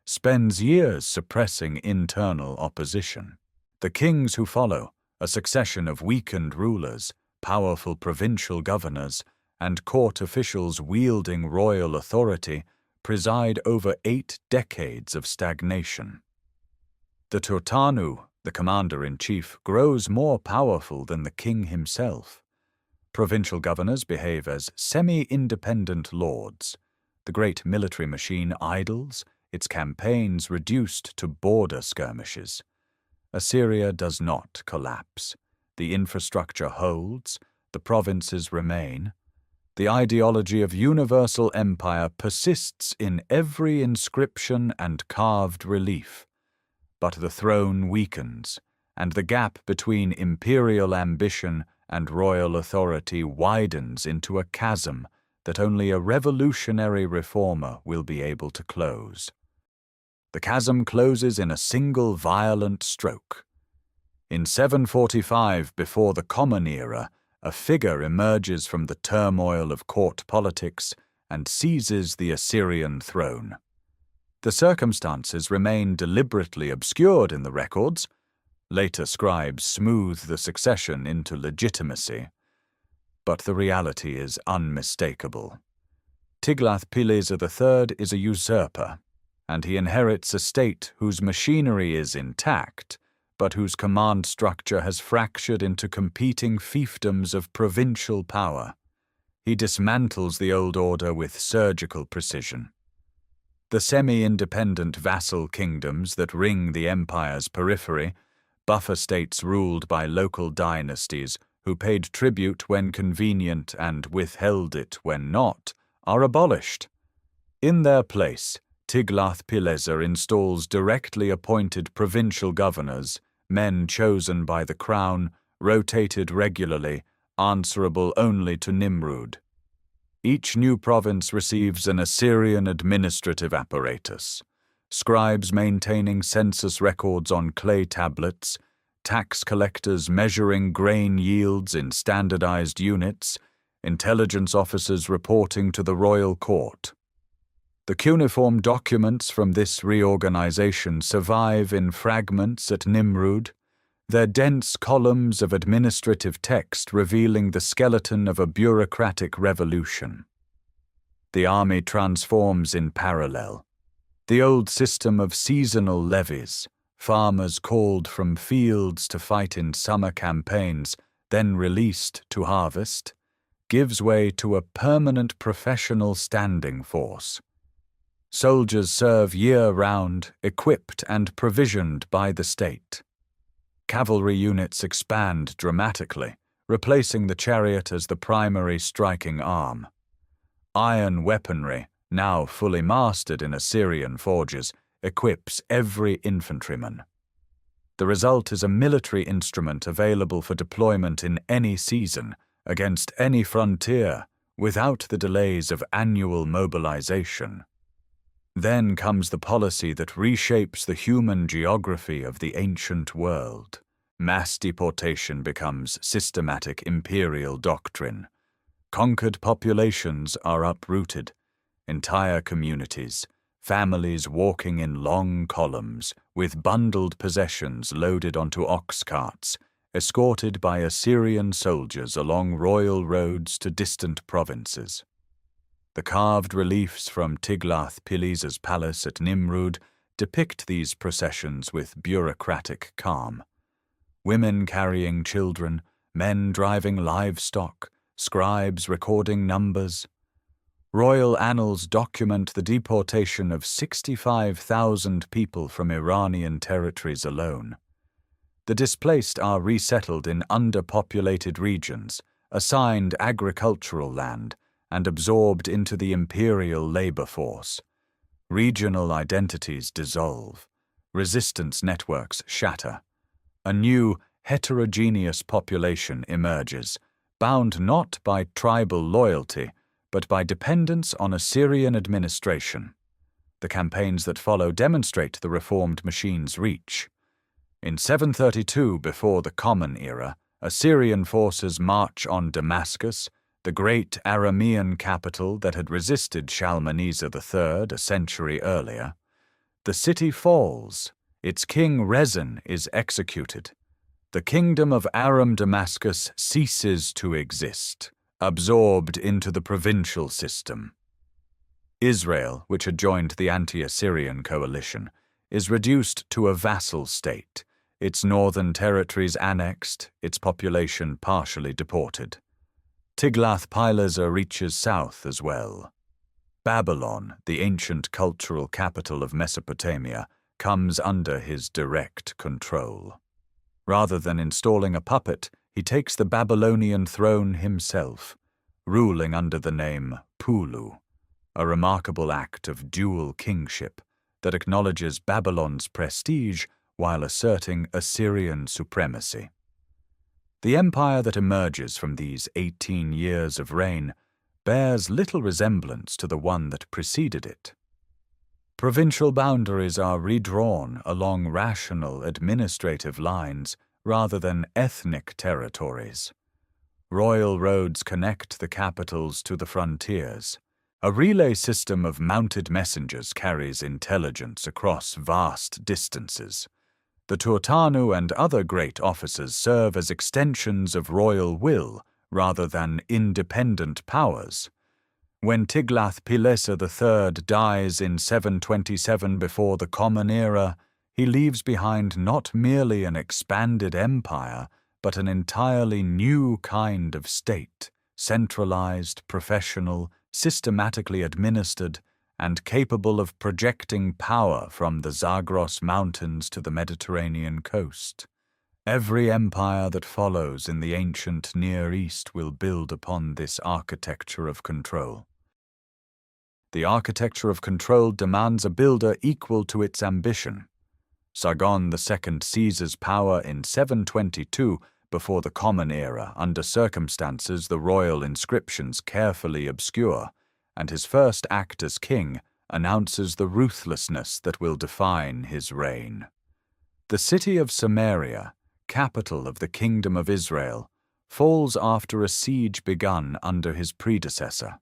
spends years suppressing internal opposition. The kings who follow, a succession of weakened rulers, powerful provincial governors, and court officials wielding royal authority, preside over 8 decades of stagnation. The Turtanu, the commander-in-chief, grows more powerful than the king himself. Provincial governors behave as semi-independent lords. The great military machine idles, its campaigns reduced to border skirmishes. Assyria does not collapse. The infrastructure holds, the provinces remain. The ideology of universal empire persists in every inscription and carved relief. But the throne weakens, and the gap between imperial ambition and royal authority widens into a chasm that only a revolutionary reformer will be able to close. The chasm closes in a single violent stroke. In 745 before the Common Era, a figure emerges from the turmoil of court politics and seizes the Assyrian throne. The circumstances remain deliberately obscured in the records. Later scribes smooth the succession into legitimacy. But the reality is unmistakable. Tiglath-Pileser III is a usurper, and he inherits a state whose machinery is intact, but whose command structure has fractured into competing fiefdoms of provincial power. He dismantles the old order with surgical precision. The semi-independent vassal kingdoms that ring the empire's periphery, buffer states ruled by local dynasties who paid tribute when convenient and withheld it when not, are abolished. In their place, Tiglath-Pileser installs directly appointed provincial governors, men chosen by the crown, rotated regularly, answerable only to Nimrud. Each new province receives an Assyrian administrative apparatus, scribes maintaining census records on clay tablets, tax collectors measuring grain yields in standardized units, intelligence officers reporting to the royal court. The cuneiform documents from this reorganization survive in fragments at Nimrud, their dense columns of administrative text revealing the skeleton of a bureaucratic revolution. The army transforms in parallel. The old system of seasonal levies, farmers called from fields to fight in summer campaigns, then released to harvest, gives way to a permanent professional standing force. Soldiers serve year-round, equipped and provisioned by the state. Cavalry units expand dramatically, replacing the chariot as the primary striking arm. Iron weaponry, now fully mastered in Assyrian forges, equips every infantryman. The result is a military instrument available for deployment in any season, against any frontier, without the delays of annual mobilization. Then comes the policy that reshapes the human geography of the ancient world. Mass deportation becomes systematic imperial doctrine. Conquered populations are uprooted. Entire communities, families walking in long columns, with bundled possessions loaded onto ox carts, escorted by Assyrian soldiers along royal roads to distant provinces. The carved reliefs from Tiglath-Pileser's palace at Nimrud depict these processions with bureaucratic calm. Women carrying children, men driving livestock, scribes recording numbers. Royal annals document the deportation of 65,000 people from Iranian territories alone. The displaced are resettled in underpopulated regions, assigned agricultural land, and absorbed into the imperial labor force. Regional identities dissolve. Resistance networks shatter. A new, heterogeneous population emerges, bound not by tribal loyalty, but by dependence on Assyrian administration. The campaigns that follow demonstrate the reformed machine's reach. In 732 before the Common Era, Assyrian forces march on Damascus, the great Aramean capital that had resisted Shalmaneser III a century earlier. The city falls. Its king Rezin is executed. The kingdom of Aram Damascus ceases to exist, absorbed into the provincial system. Israel, which had joined the anti-Assyrian coalition, is reduced to a vassal state, its northern territories annexed, its population partially deported. Tiglath-Pileser reaches south as well. Babylon, the ancient cultural capital of Mesopotamia, comes under his direct control. Rather than installing a puppet, he takes the Babylonian throne himself, ruling under the name Pulu, a remarkable act of dual kingship that acknowledges Babylon's prestige while asserting Assyrian supremacy. The empire that emerges from these 18 years of reign bears little resemblance to the one that preceded it. Provincial boundaries are redrawn along rational administrative lines rather than ethnic territories. Royal roads connect the capitals to the frontiers. A relay system of mounted messengers carries intelligence across vast distances. The Turtanu and other great officers serve as extensions of royal will rather than independent powers. When Tiglath-Pileser III dies in 727 before the Common Era, he leaves behind not merely an expanded empire, but an entirely new kind of state, centralized, professional, systematically administered, and capable of projecting power from the Zagros Mountains to the Mediterranean coast. Every empire that follows in the ancient Near East will build upon this architecture of control. The architecture of control demands a builder equal to its ambition. Sargon II seizes power in 722 before the Common Era under circumstances the royal inscriptions carefully obscure, and his first act as king announces the ruthlessness that will define his reign. The city of Samaria, capital of the Kingdom of Israel, falls after a siege begun under his predecessor.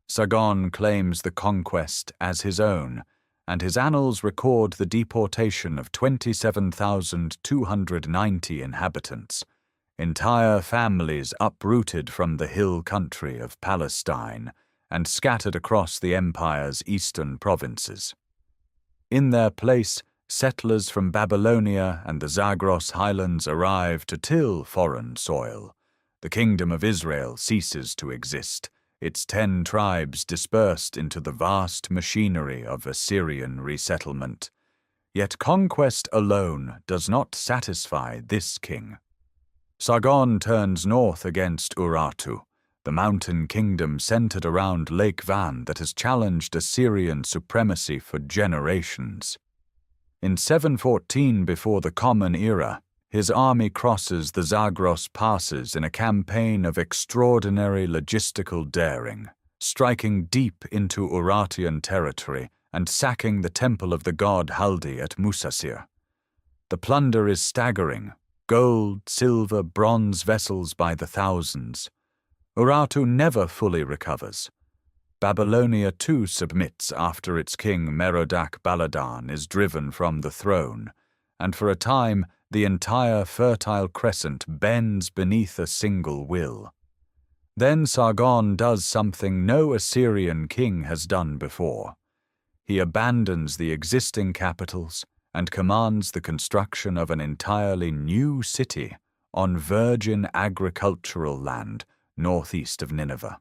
Sargon claims the conquest as his own, and his annals record the deportation of 27,290 inhabitants, entire families uprooted from the hill country of Palestine and scattered across the empire's eastern provinces. In their place, settlers from Babylonia and the Zagros highlands arrive to till foreign soil. The Kingdom of Israel ceases to exist, its 10 tribes dispersed into the vast machinery of Assyrian resettlement. Yet conquest alone does not satisfy this king. Sargon turns north against Urartu, the mountain kingdom centered around Lake Van that has challenged Assyrian supremacy for generations. In 714 before the Common Era, his army crosses the Zagros passes in a campaign of extraordinary logistical daring, striking deep into Urartian territory and sacking the temple of the god Haldi at Musasir. The plunder is staggering: gold, silver, bronze vessels by the thousands. Urartu never fully recovers. Babylonia too submits after its king Merodach-Baladan is driven from the throne, and for a time the entire Fertile Crescent bends beneath a single will. Then Sargon does something no Assyrian king has done before. He abandons the existing capitals and commands the construction of an entirely new city on virgin agricultural land northeast of Nineveh.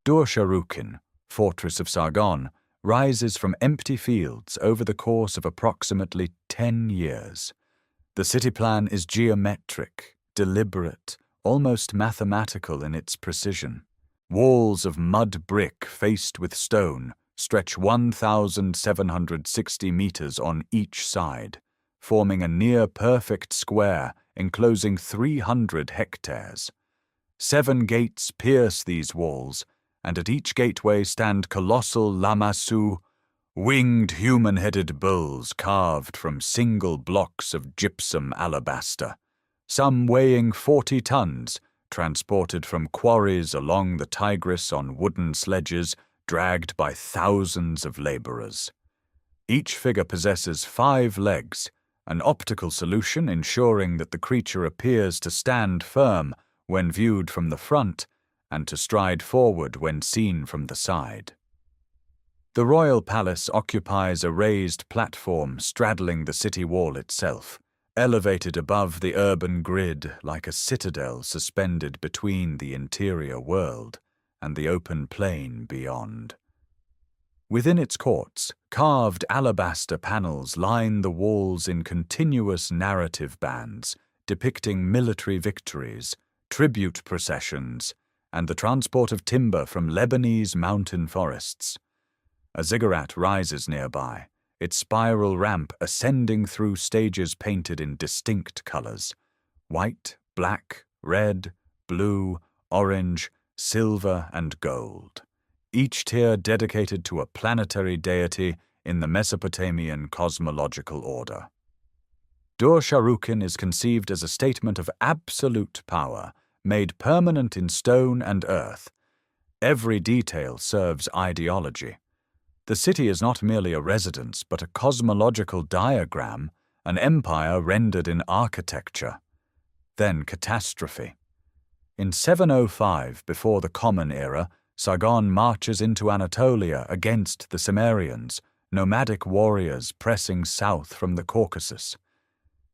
Dur-Sharrukin, fortress of Sargon, rises from empty fields over the course of approximately 10 years. The city plan is geometric, deliberate, almost mathematical in its precision. Walls of mud brick faced with stone stretch 1,760 meters on each side, forming a near-perfect square enclosing 300 hectares. 7 gates pierce these walls, and at each gateway stand colossal lamassu, winged human-headed bulls carved from single blocks of gypsum alabaster, some weighing 40 tons, transported from quarries along the Tigris on wooden sledges dragged by thousands of laborers. Each figure possesses 5 legs, an optical solution ensuring that the creature appears to stand firm when viewed from the front and to stride forward when seen from the side. The royal palace occupies a raised platform straddling the city wall itself, elevated above the urban grid like a citadel suspended between the interior world and the open plain beyond. Within its courts, carved alabaster panels line the walls in continuous narrative bands depicting military victories, tribute processions, and the transport of timber from Lebanese mountain forests. A ziggurat rises nearby, its spiral ramp ascending through stages painted in distinct colors: white, black, red, blue, orange, silver, and gold, each tier dedicated to a planetary deity in the Mesopotamian cosmological order. Dur-Sharrukin is conceived as a statement of absolute power, made permanent in stone and earth. Every detail serves ideology. The city is not merely a residence, but a cosmological diagram, an empire rendered in architecture. Then catastrophe. In 705 before the Common Era, Sargon marches into Anatolia against the Cimmerians, nomadic warriors pressing south from the Caucasus.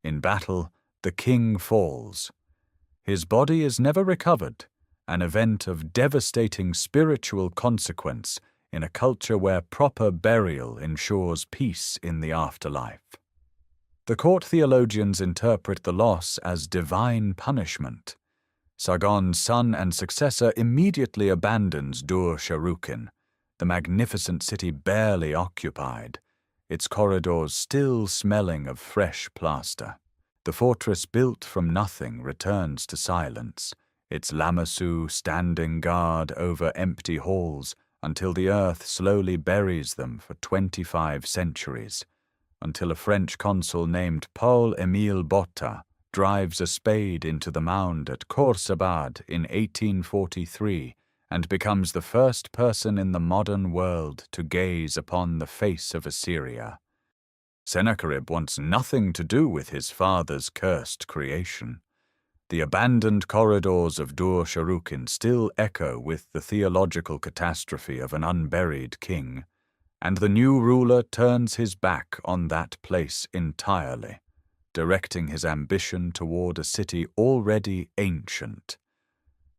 In battle, the king falls. His body is never recovered, an event of devastating spiritual consequence in a culture where proper burial ensures peace in the afterlife. The court theologians interpret the loss as divine punishment. Sargon's son and successor immediately abandons Dur-Sharrukin, the magnificent city barely occupied, its corridors still smelling of fresh plaster. The fortress built from nothing returns to silence, its lamassu standing guard over empty halls until the earth slowly buries them for 25 centuries, until a French consul named Paul-Émile Botta drives a spade into the mound at Khorsabad in 1843 and becomes the first person in the modern world to gaze upon the face of Assyria. Sennacherib wants nothing to do with his father's cursed creation. The abandoned corridors of Dur-Sharrukin still echo with the theological catastrophe of an unburied king, and the new ruler turns his back on that place entirely, directing his ambition toward a city already ancient.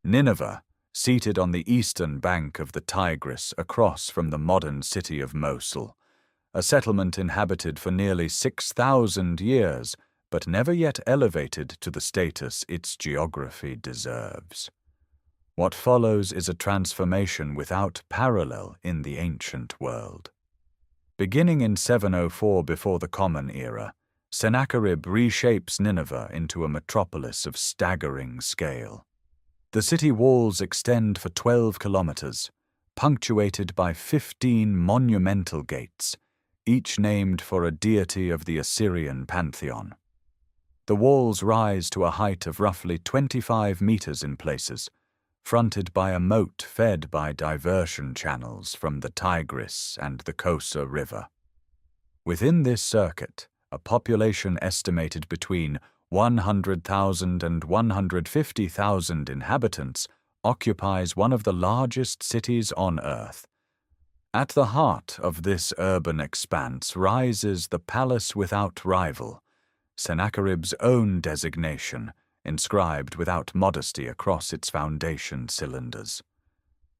Nineveh, seated on the eastern bank of the Tigris across from the modern city of Mosul, a settlement inhabited for nearly 6,000 years, but never yet elevated to the status its geography deserves. What follows is a transformation without parallel in the ancient world. Beginning in 704 before the Common Era, Sennacherib reshapes Nineveh into a metropolis of staggering scale. The city walls extend for 12 kilometers, punctuated by 15 monumental gates, each named for a deity of the Assyrian pantheon. The walls rise to a height of roughly 25 meters in places, fronted by a moat fed by diversion channels from the Tigris and the Kosa River. Within this circuit, a population estimated between 100,000 and 150,000 inhabitants occupies one of the largest cities on Earth. At the heart of this urban expanse rises the palace without rival, Sennacherib's own designation, inscribed without modesty across its foundation cylinders.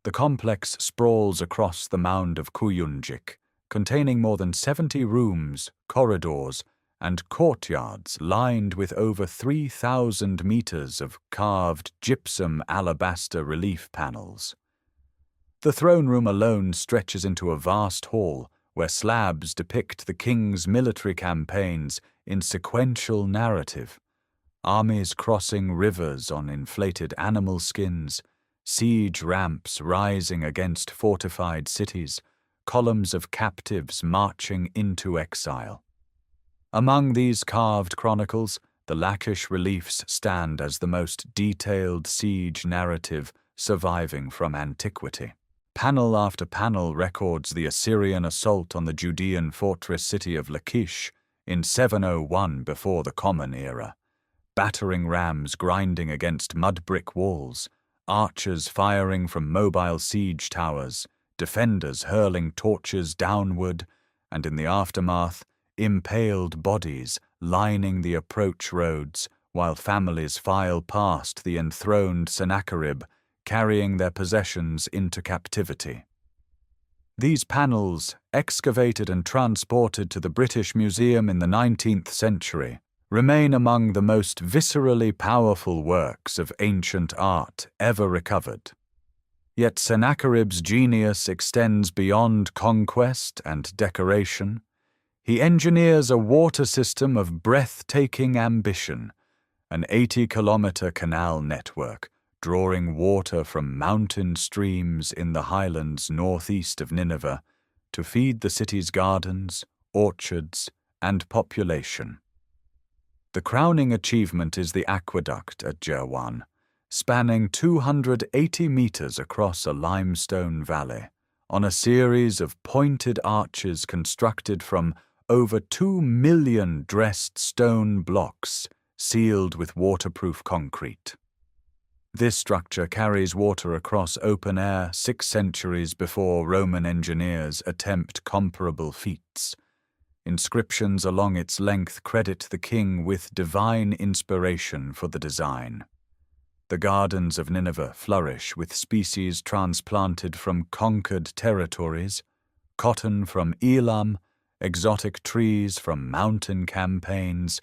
The complex sprawls across the mound of Kuyunjik, containing more than 70 rooms, corridors, and courtyards lined with over 3,000 meters of carved gypsum alabaster relief panels. The throne room alone stretches into a vast hall where slabs depict the king's military campaigns in sequential narrative. Armies crossing rivers on inflated animal skins, siege ramps rising against fortified cities, columns of captives marching into exile. Among these carved chronicles, the Lachish reliefs stand as the most detailed siege narrative surviving from antiquity. Panel after panel records the Assyrian assault on the Judean fortress city of Lachish in 701 before the Common Era. Battering rams grinding against mud brick walls, archers firing from mobile siege towers, defenders hurling torches downward, and in the aftermath, impaled bodies lining the approach roads while families file past the enthroned Sennacherib, carrying their possessions into captivity. These panels, excavated and transported to the British Museum in the 19th century, remain among the most viscerally powerful works of ancient art ever recovered. Yet Sennacherib's genius extends beyond conquest and decoration. He engineers a water system of breathtaking ambition, an 80-kilometer canal network drawing water from mountain streams in the highlands northeast of Nineveh to feed the city's gardens, orchards, and population. The crowning achievement is the aqueduct at Jerwan, spanning 280 meters across a limestone valley, on a series of pointed arches constructed from over 2 million dressed stone blocks sealed with waterproof concrete. This structure carries water across open air 6 centuries before Roman engineers attempt comparable feats. Inscriptions along its length credit the king with divine inspiration for the design. The gardens of Nineveh flourish with species transplanted from conquered territories, cotton from Elam, exotic trees from mountain campaigns,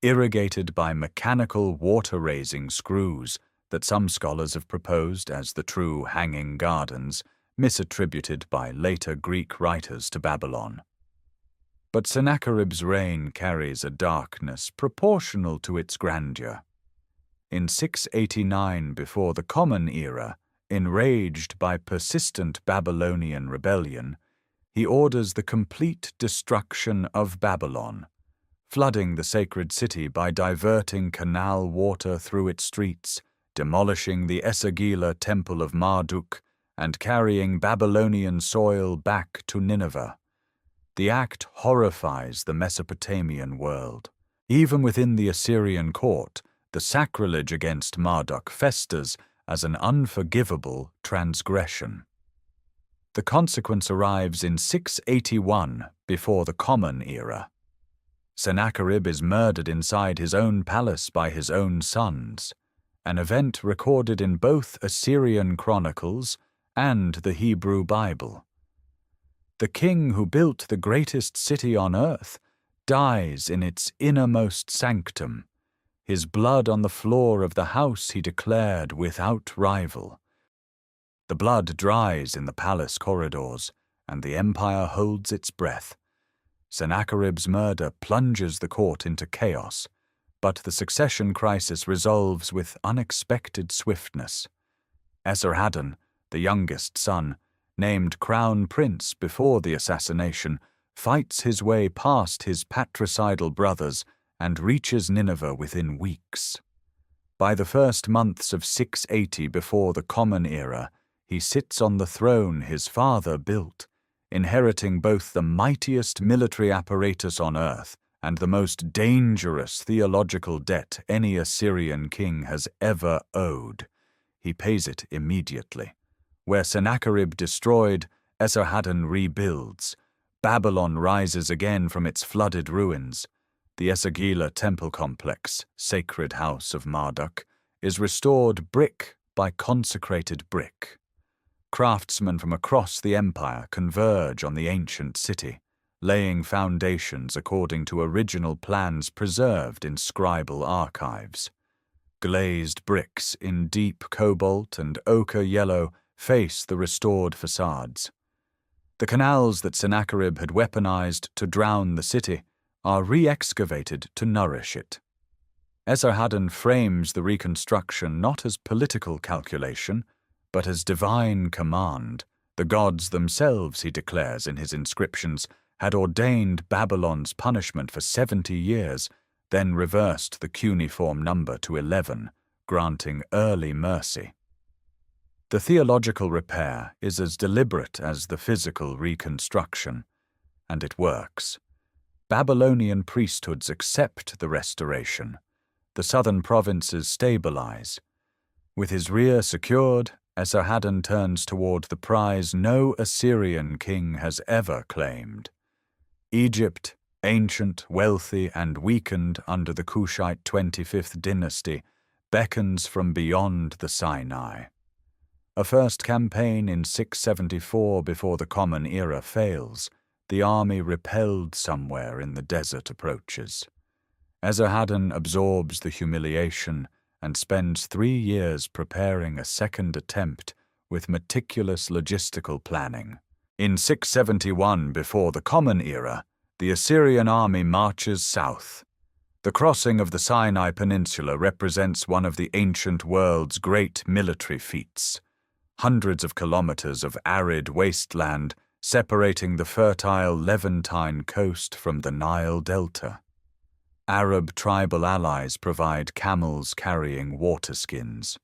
irrigated by mechanical water-raising screws that some scholars have proposed as the true hanging gardens, misattributed by later Greek writers to Babylon. But Sennacherib's reign carries a darkness proportional to its grandeur. In 689 before the Common Era, enraged by persistent Babylonian rebellion, he orders the complete destruction of Babylon, flooding the sacred city by diverting canal water through its streets, demolishing the Esagila temple of Marduk, and carrying Babylonian soil back to Nineveh. The act horrifies the Mesopotamian world. Even within the Assyrian court, the sacrilege against Marduk festers as an unforgivable transgression. The consequence arrives in 681 before the Common Era. Sennacherib is murdered inside his own palace by his own sons, an event recorded in both Assyrian chronicles and the Hebrew Bible. The king who built the greatest city on earth dies in its innermost sanctum, his blood on the floor of the house he declared without rival. The blood dries in the palace corridors, and the empire holds its breath. Sennacherib's murder plunges the court into chaos, but the succession crisis resolves with unexpected swiftness. Esarhaddon, the youngest son, named crown prince before the assassination, fights his way past his patricidal brothers and reaches Nineveh within weeks. By the first months of 680 before the Common Era, he sits on the throne his father built, inheriting both the mightiest military apparatus on earth and the most dangerous theological debt any Assyrian king has ever owed. He pays it immediately. Where Sennacherib destroyed, Esarhaddon rebuilds. Babylon rises again from its flooded ruins. The Esagila temple complex, sacred house of Marduk, is restored brick by consecrated brick. Craftsmen from across the empire converge on the ancient city, laying foundations according to original plans preserved in scribal archives. Glazed bricks in deep cobalt and ochre yellow face the restored facades. The canals that Sennacherib had weaponized to drown the city are re-excavated to nourish it. Esarhaddon frames the reconstruction not as political calculation, but as divine command. The gods themselves, he declares in his inscriptions, had ordained Babylon's punishment for 70 years, then reversed the cuneiform number to 11, granting early mercy. The theological repair is as deliberate as the physical reconstruction, and it works. Babylonian priesthoods accept the restoration. The southern provinces stabilize. With his rear secured, Esarhaddon turns toward the prize no Assyrian king has ever claimed. Egypt, ancient, wealthy, and weakened under the Kushite 25th dynasty, beckons from beyond the Sinai. A first campaign in 674 before the Common Era fails. The army repelled somewhere in the desert approaches. Esarhaddon absorbs the humiliation and spends 3 years preparing a second attempt with meticulous logistical planning. In 671 before the Common Era, the Assyrian army marches south. The crossing of the Sinai Peninsula represents one of the ancient world's great military feats. Hundreds of kilometers of arid wasteland separating the fertile Levantine coast from the Nile Delta. Arab tribal allies provide camels carrying water skins.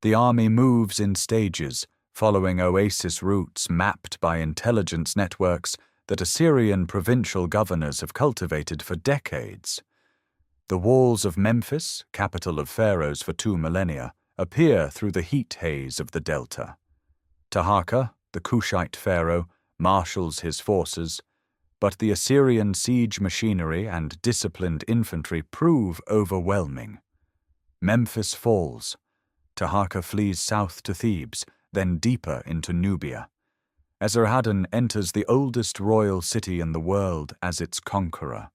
The army moves in stages, following oasis routes mapped by intelligence networks that Assyrian provincial governors have cultivated for decades. The walls of Memphis, capital of pharaohs for 2 millennia, appear through the heat haze of the delta. Taharqa, the Kushite pharaoh, marshals his forces, but the Assyrian siege machinery and disciplined infantry prove overwhelming. Memphis falls. Taharqa flees south to Thebes, then deeper into Nubia. Esarhaddon enters the oldest royal city in the world as its conqueror.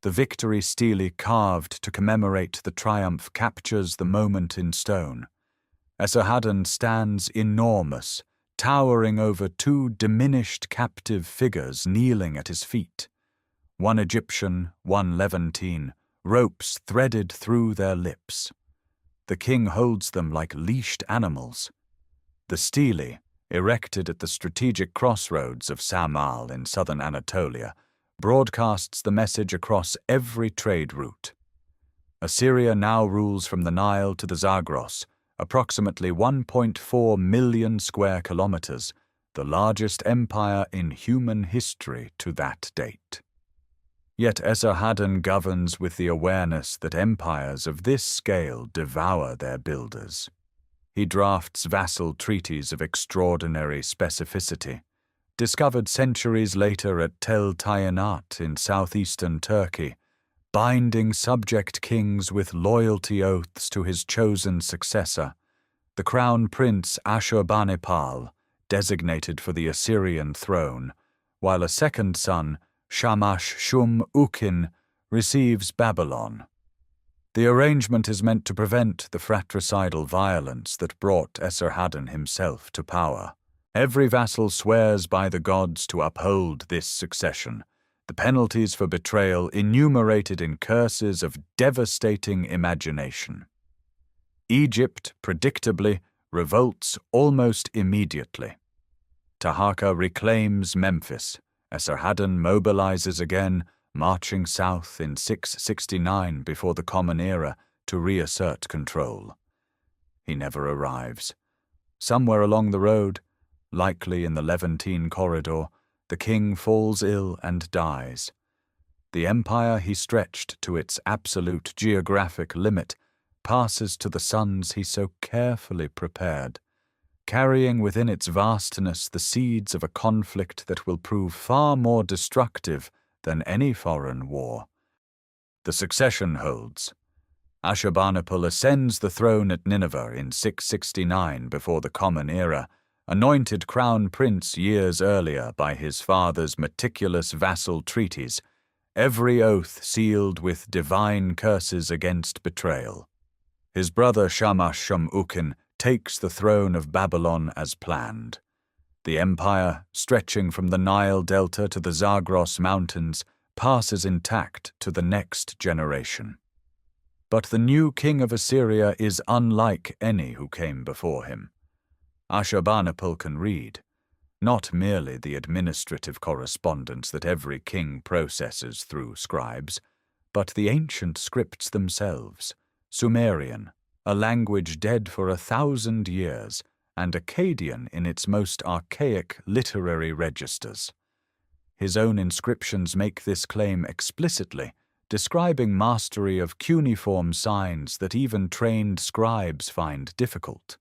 The victory stele carved to commemorate the triumph captures the moment in stone. Esarhaddon stands enormous, towering over 2 diminished captive figures kneeling at his feet. One Egyptian, one Levantine, ropes threaded through their lips. The king holds them like leashed animals. The stele, erected at the strategic crossroads of Samal in southern Anatolia, broadcasts the message across every trade route. Assyria now rules from the Nile to the Zagros, approximately 1.4 million square kilometers, the largest empire in human history to that date. Yet Esarhaddon governs with the awareness that empires of this scale devour their builders. He drafts vassal treaties of extraordinary specificity, discovered centuries later at Tel Tayanat in southeastern Turkey, binding subject kings with loyalty oaths to his chosen successor, the crown prince Ashurbanipal, designated for the Assyrian throne, while a second son, Shamash-shum-ukin, receives Babylon. The arrangement is meant to prevent the fratricidal violence that brought Esarhaddon himself to power. Every vassal swears by the gods to uphold this succession, the penalties for betrayal enumerated in curses of devastating imagination. Egypt, predictably, revolts almost immediately. Taharqa reclaims Memphis. Esarhaddon mobilizes again, marching south in 669 before the Common Era to reassert control. He never arrives. Somewhere along the road, likely in the Levantine corridor, the king falls ill and dies. The empire he stretched to its absolute geographic limit passes to the sons he so carefully prepared, carrying within its vastness the seeds of a conflict that will prove far more destructive than any foreign war. The succession holds. Ashurbanipal ascends the throne at Nineveh in 669 before the Common Era, anointed crown prince years earlier by his father's meticulous vassal treaties, every oath sealed with divine curses against betrayal. His brother Shamash-shum-ukin takes the throne of Babylon as planned. The empire, stretching from the Nile Delta to the Zagros Mountains, passes intact to the next generation. But the new king of Assyria is unlike any who came before him. Ashurbanipal can read, not merely the administrative correspondence that every king processes through scribes, but the ancient scripts themselves, Sumerian, a language dead for 1,000 years, and Akkadian in its most archaic literary registers. His own inscriptions make this claim explicitly, describing mastery of cuneiform signs that even trained scribes find difficult.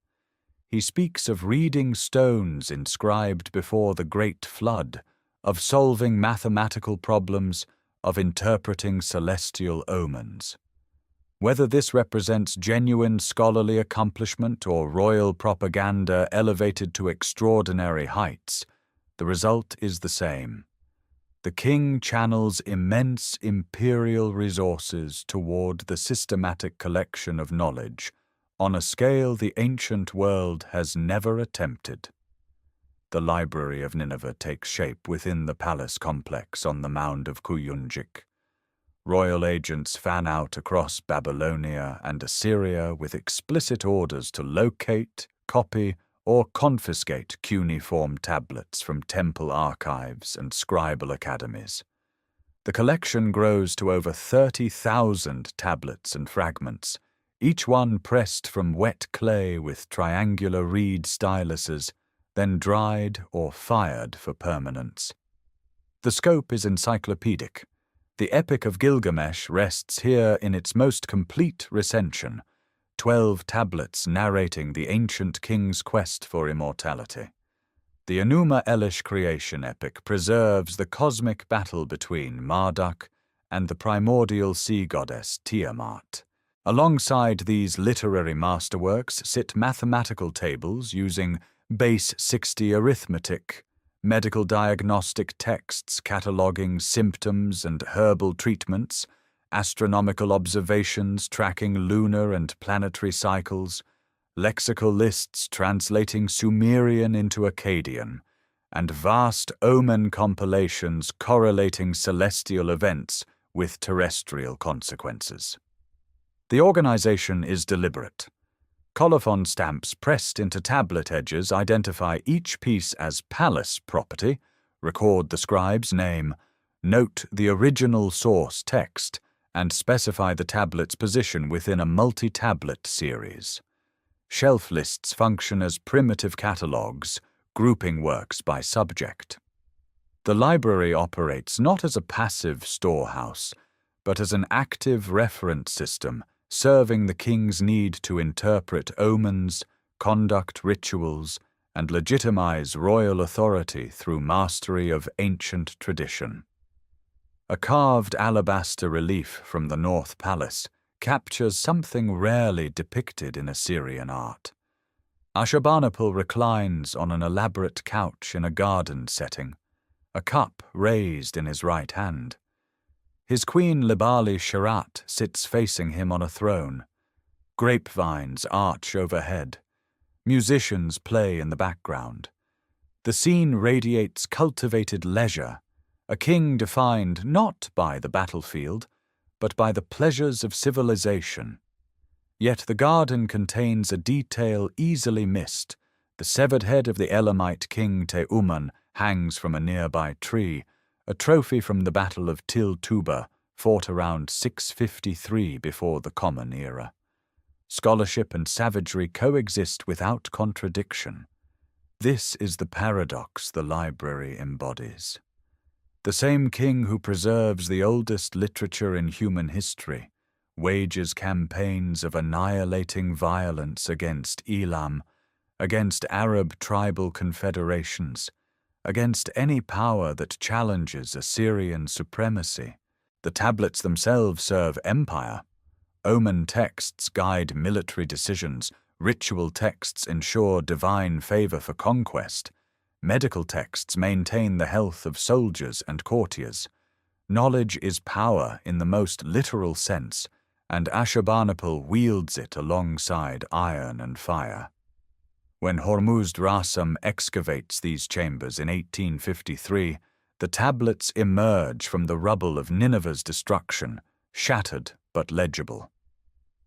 He speaks of reading stones inscribed before the Great Flood, of solving mathematical problems, of interpreting celestial omens. Whether this represents genuine scholarly accomplishment or royal propaganda elevated to extraordinary heights, the result is the same. The king channels immense imperial resources toward the systematic collection of knowledge, on a scale the ancient world has never attempted. The Library of Nineveh takes shape within the palace complex on the mound of Kuyunjik. Royal agents fan out across Babylonia and Assyria with explicit orders to locate, copy, or confiscate cuneiform tablets from temple archives and scribal academies. The collection grows to over 30,000 tablets and fragments, each one pressed from wet clay with triangular reed styluses, then dried or fired for permanence. The scope is encyclopedic. The Epic of Gilgamesh rests here in its most complete recension, 12 tablets narrating the ancient king's quest for immortality. The Enuma Elish creation epic preserves the cosmic battle between Marduk and the primordial sea goddess Tiamat. Alongside these literary masterworks sit mathematical tables using base 60 arithmetic, medical diagnostic texts cataloguing symptoms and herbal treatments, astronomical observations tracking lunar and planetary cycles, lexical lists translating Sumerian into Akkadian, and vast omen compilations correlating celestial events with terrestrial consequences. The organization is deliberate. Colophon stamps pressed into tablet edges identify each piece as palace property, record the scribe's name, note the original source text, and specify the tablet's position within a multi-tablet series. Shelf lists function as primitive catalogues, grouping works by subject. The library operates not as a passive storehouse, but as an active reference system serving the king's need to interpret omens, conduct rituals, and legitimize royal authority through mastery of ancient tradition. A carved alabaster relief from the North Palace captures something rarely depicted in Assyrian art. Ashurbanipal reclines on an elaborate couch in a garden setting, a cup raised in his right hand. His queen Libali Sharat sits facing him on a throne. Grapevines arch overhead. Musicians play in the background. The scene radiates cultivated leisure, a king defined not by the battlefield, but by the pleasures of civilization. Yet the garden contains a detail easily missed. The severed head of the Elamite king Teuman hangs from a nearby tree, a trophy from the Battle of Til-Tuba, fought around 653 before the Common Era. Scholarship and savagery coexist without contradiction. This is the paradox the library embodies. The same king who preserves the oldest literature in human history wages campaigns of annihilating violence against Elam, against Arab tribal confederations, against any power that challenges Assyrian supremacy. The tablets themselves serve empire. Omen texts guide military decisions, ritual texts ensure divine favor for conquest, medical texts maintain the health of soldiers and courtiers. Knowledge is power in the most literal sense, and Ashurbanipal wields it alongside iron and fire. When Hormuzd Rassam excavates these chambers in 1853, the tablets emerge from the rubble of Nineveh's destruction, shattered but legible.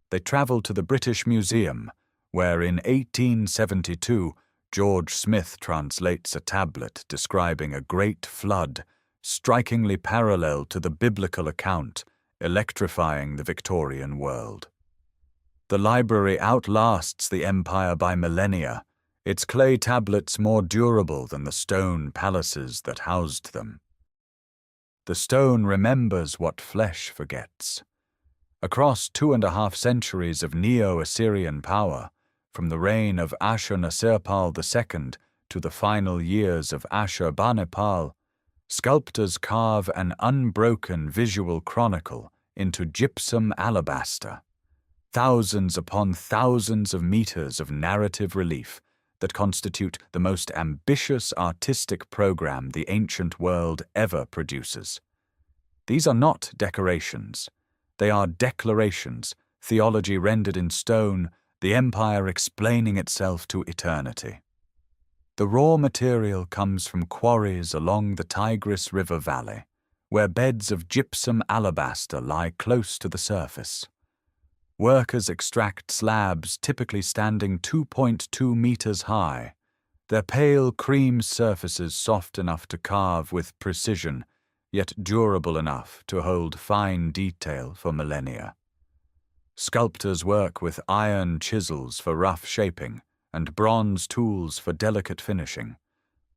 They travel to the British Museum, where in 1872 George Smith translates a tablet describing a great flood, strikingly parallel to the biblical account, electrifying the Victorian world. The library outlasts the empire by millennia, its clay tablets more durable than the stone palaces that housed them. The stone remembers what flesh forgets. Across 2.5 centuries of Neo-Assyrian power, from the reign of Ashur-Nasirpal II to the final years of Ashurbanipal, sculptors carve an unbroken visual chronicle into gypsum alabaster. Thousands upon thousands of meters of narrative relief that constitute the most ambitious artistic program the ancient world ever produces. These are not decorations. They are declarations, theology rendered in stone the empire explaining itself to eternity. The raw material comes from quarries along the Tigris River valley, where beds of gypsum alabaster lie close to the surface. Workers extract slabs typically standing 2.2 meters high, their pale cream surfaces soft enough to carve with precision, yet durable enough to hold fine detail for millennia. Sculptors work with iron chisels for rough shaping and bronze tools for delicate finishing,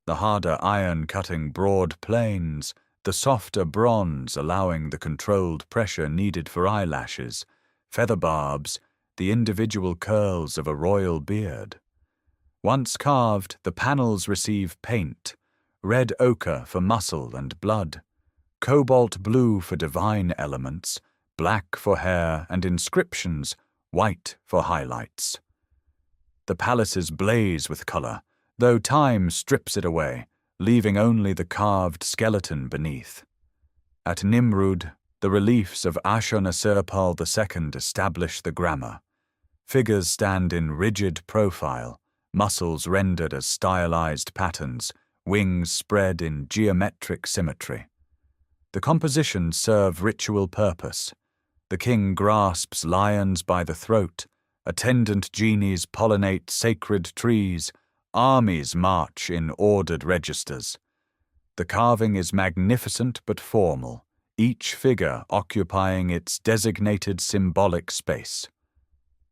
the harder iron cutting broad planes, the softer bronze allowing the controlled pressure needed for eyelashes, feather barbs, the individual curls of a royal beard. Once carved, the panels receive paint, red ochre for muscle and blood, cobalt blue for divine elements, black for hair, and inscriptions, white for highlights. The palaces blaze with color, though time strips it away, leaving only the carved skeleton beneath. At Nimrud, the reliefs of Ashurbanipal II establish the grammar. Figures stand in rigid profile, muscles rendered as stylized patterns, wings spread in geometric symmetry. The compositions serve ritual purpose. The king grasps lions by the throat, attendant genies pollinate sacred trees, armies march in ordered registers. The carving is magnificent but formal, each figure occupying its designated symbolic space.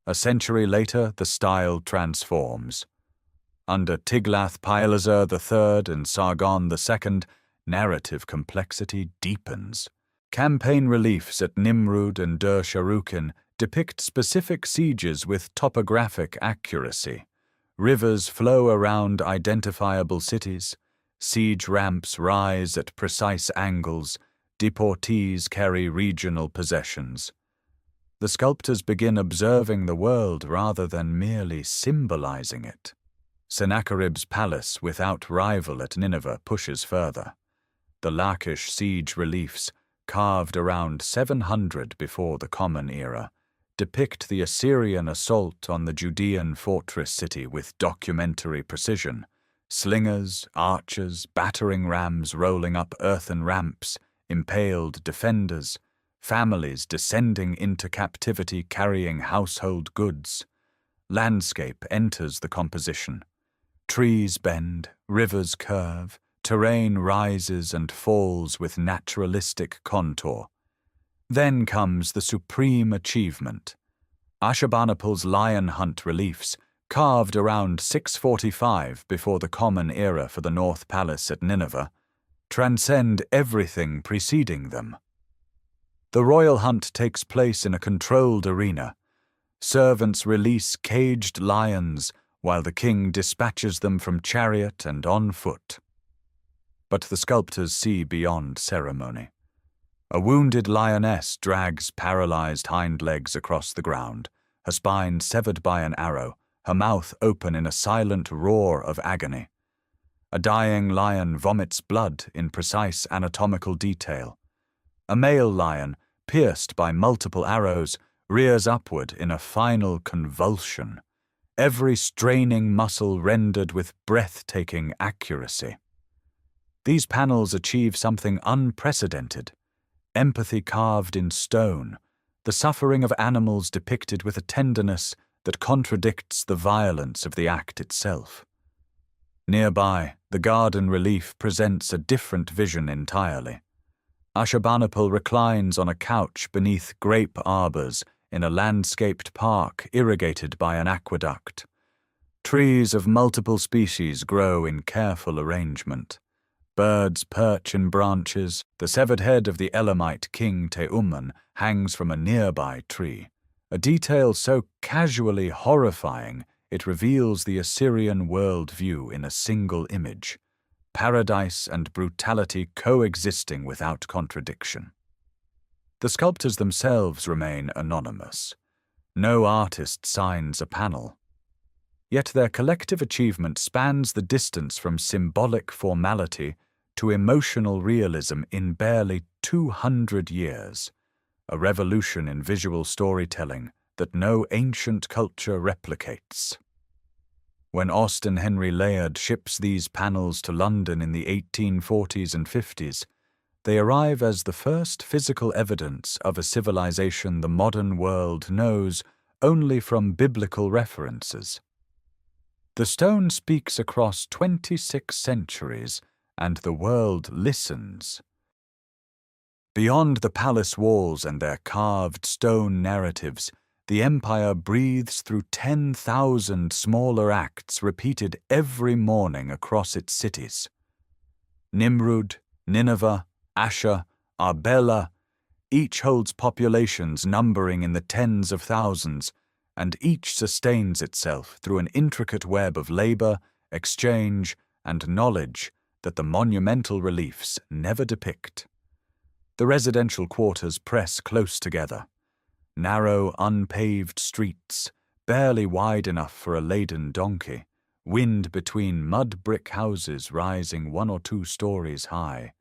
A century later, the style transforms. Under Tiglath-Pileser III and Sargon II, narrative complexity deepens. Campaign reliefs at Nimrud and Dur-Sharrukin depict specific sieges with topographic accuracy. Rivers flow around identifiable cities. Siege ramps rise at precise angles. Deportees carry regional possessions. The sculptors begin observing the world rather than merely symbolizing it. Sennacherib's palace without rival at Nineveh pushes further. The Lachish siege reliefs, carved around 700 before the Common Era, depict the Assyrian assault on the Judean fortress city with documentary precision. Slingers, archers, battering rams rolling up earthen ramps, impaled defenders, families descending into captivity carrying household goods. Landscape enters the composition. Trees bend, rivers curve, terrain rises and falls with naturalistic contour. Then comes the supreme achievement. Ashurbanipal's lion hunt reliefs, carved around 645 before the Common Era for the North Palace at Nineveh, transcend everything preceding them. The royal hunt takes place in a controlled arena. Servants release caged lions while the king dispatches them from chariot and on foot. But the sculptors see beyond ceremony. A wounded lioness drags paralyzed hind legs across the ground, her spine severed by an arrow, her mouth open in a silent roar of agony. A dying lion vomits blood in precise anatomical detail. A male lion, pierced by multiple arrows, rears upward in a final convulsion, every straining muscle rendered with breathtaking accuracy. These panels achieve something unprecedented. Empathy carved in stone, the suffering of animals depicted with a tenderness that contradicts the violence of the act itself. Nearby, the garden relief presents a different vision entirely. Ashurbanipal reclines on a couch beneath grape arbors in a landscaped park irrigated by an aqueduct. Trees of multiple species grow in careful arrangement. Birds perch in branches. The severed head of the Elamite king Teumman hangs from a nearby tree, a detail so casually horrifying it reveals the Assyrian worldview in a single image, paradise and brutality coexisting without contradiction. The sculptors themselves remain anonymous. No artist signs a panel. Yet their collective achievement spans the distance from symbolic formality to emotional realism in barely 200 years, a revolution in visual storytelling that no ancient culture replicates. When Austen Henry Layard ships these panels to London in the 1840s and 50s, they arrive as the first physical evidence of a civilization the modern world knows only from biblical references. The stone speaks across 26 centuries, and the world listens. Beyond the palace walls and their carved stone narratives, the empire breathes through 10,000 smaller acts repeated every morning across its cities. Nimrud, Nineveh, Ashur, Arbela, each holds populations numbering in the tens of thousands, and each sustains itself through an intricate web of labor, exchange, and knowledge that the monumental reliefs never depict. The residential quarters press close together. Narrow, unpaved streets, barely wide enough for a laden donkey, wind between mud brick houses rising 1 or 2 stories high.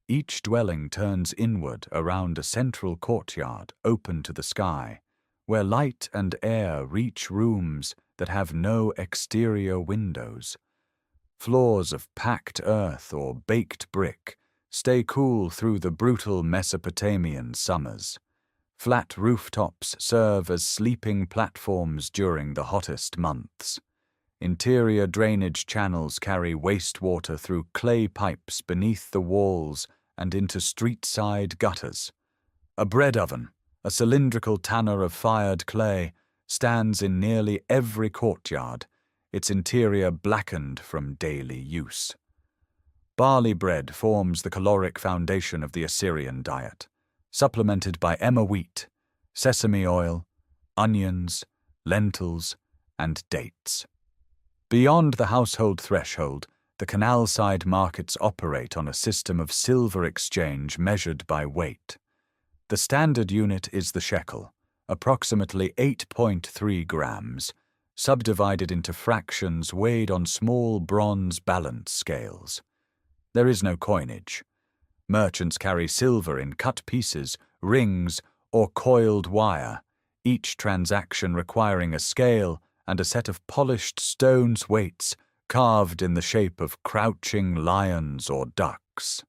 Each dwelling turns inward around a central courtyard open to the sky, where light and air reach rooms that have no exterior windows. Floors of packed earth or baked brick stay cool through the brutal Mesopotamian summers. Flat rooftops serve as sleeping platforms during the hottest months. Interior drainage channels carry wastewater through clay pipes beneath the walls and into street-side gutters. A bread oven, a cylindrical tanner of fired clay, stands in nearly every courtyard, its interior blackened from daily use. Barley bread forms the caloric foundation of the Assyrian diet, supplemented by emmer wheat, sesame oil, onions, lentils, and dates. Beyond the household threshold, the canal-side markets operate on a system of silver exchange measured by weight. The standard unit is the shekel, approximately 8.3 grams, subdivided into fractions weighed on small bronze balance scales. There is no coinage. Merchants carry silver in cut pieces, rings, or coiled wire, each transaction requiring a scale and a set of polished stone weights carved in the shape of crouching lions or ducks.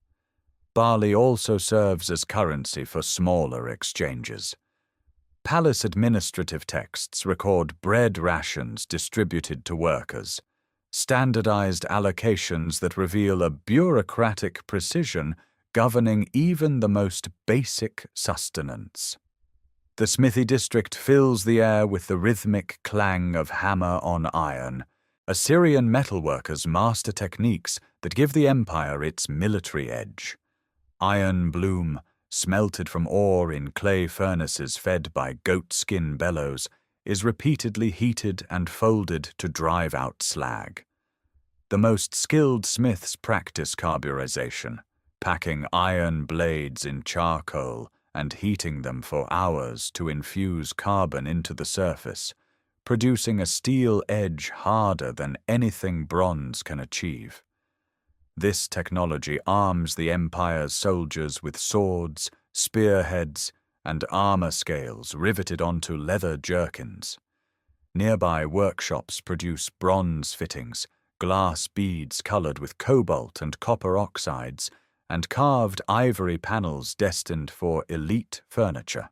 Barley also serves as currency for smaller exchanges. Palace administrative texts record bread rations distributed to workers, standardized allocations that reveal a bureaucratic precision governing even the most basic sustenance. The smithy district fills the air with the rhythmic clang of hammer on iron. Assyrian metalworkers master techniques that give the empire its military edge. Iron bloom, smelted from ore in clay furnaces fed by goatskin bellows, is repeatedly heated and folded to drive out slag. The most skilled smiths practice carburization, packing iron blades in charcoal and heating them for hours to infuse carbon into the surface, producing a steel edge harder than anything bronze can achieve. This technology arms the empire's soldiers with swords, spearheads, and armor scales riveted onto leather jerkins. Nearby workshops produce bronze fittings, glass beads colored with cobalt and copper oxides, and carved ivory panels destined for elite furniture.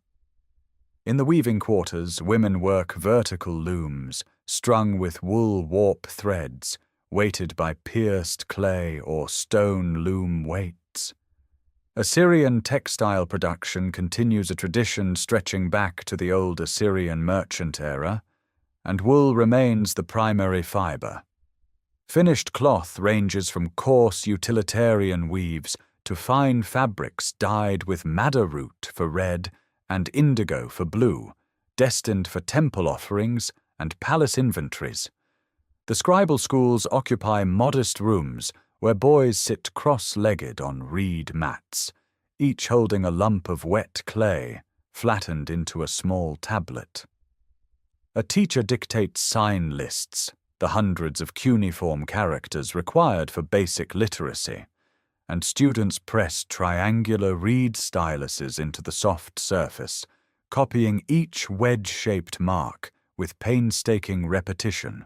In the weaving quarters, women work vertical looms, strung with wool warp threads, weighted by pierced clay or stone loom weights. Assyrian textile production continues a tradition stretching back to the old Assyrian merchant era, and wool remains the primary fiber. Finished cloth ranges from coarse utilitarian weaves to fine fabrics dyed with madder root for red and indigo for blue, destined for temple offerings and palace inventories. The scribal schools occupy modest rooms where boys sit cross-legged on reed mats, each holding a lump of wet clay flattened into a small tablet. A teacher dictates sign lists, the hundreds of cuneiform characters required for basic literacy, and students press triangular reed styluses into the soft surface, copying each wedge-shaped mark with painstaking repetition.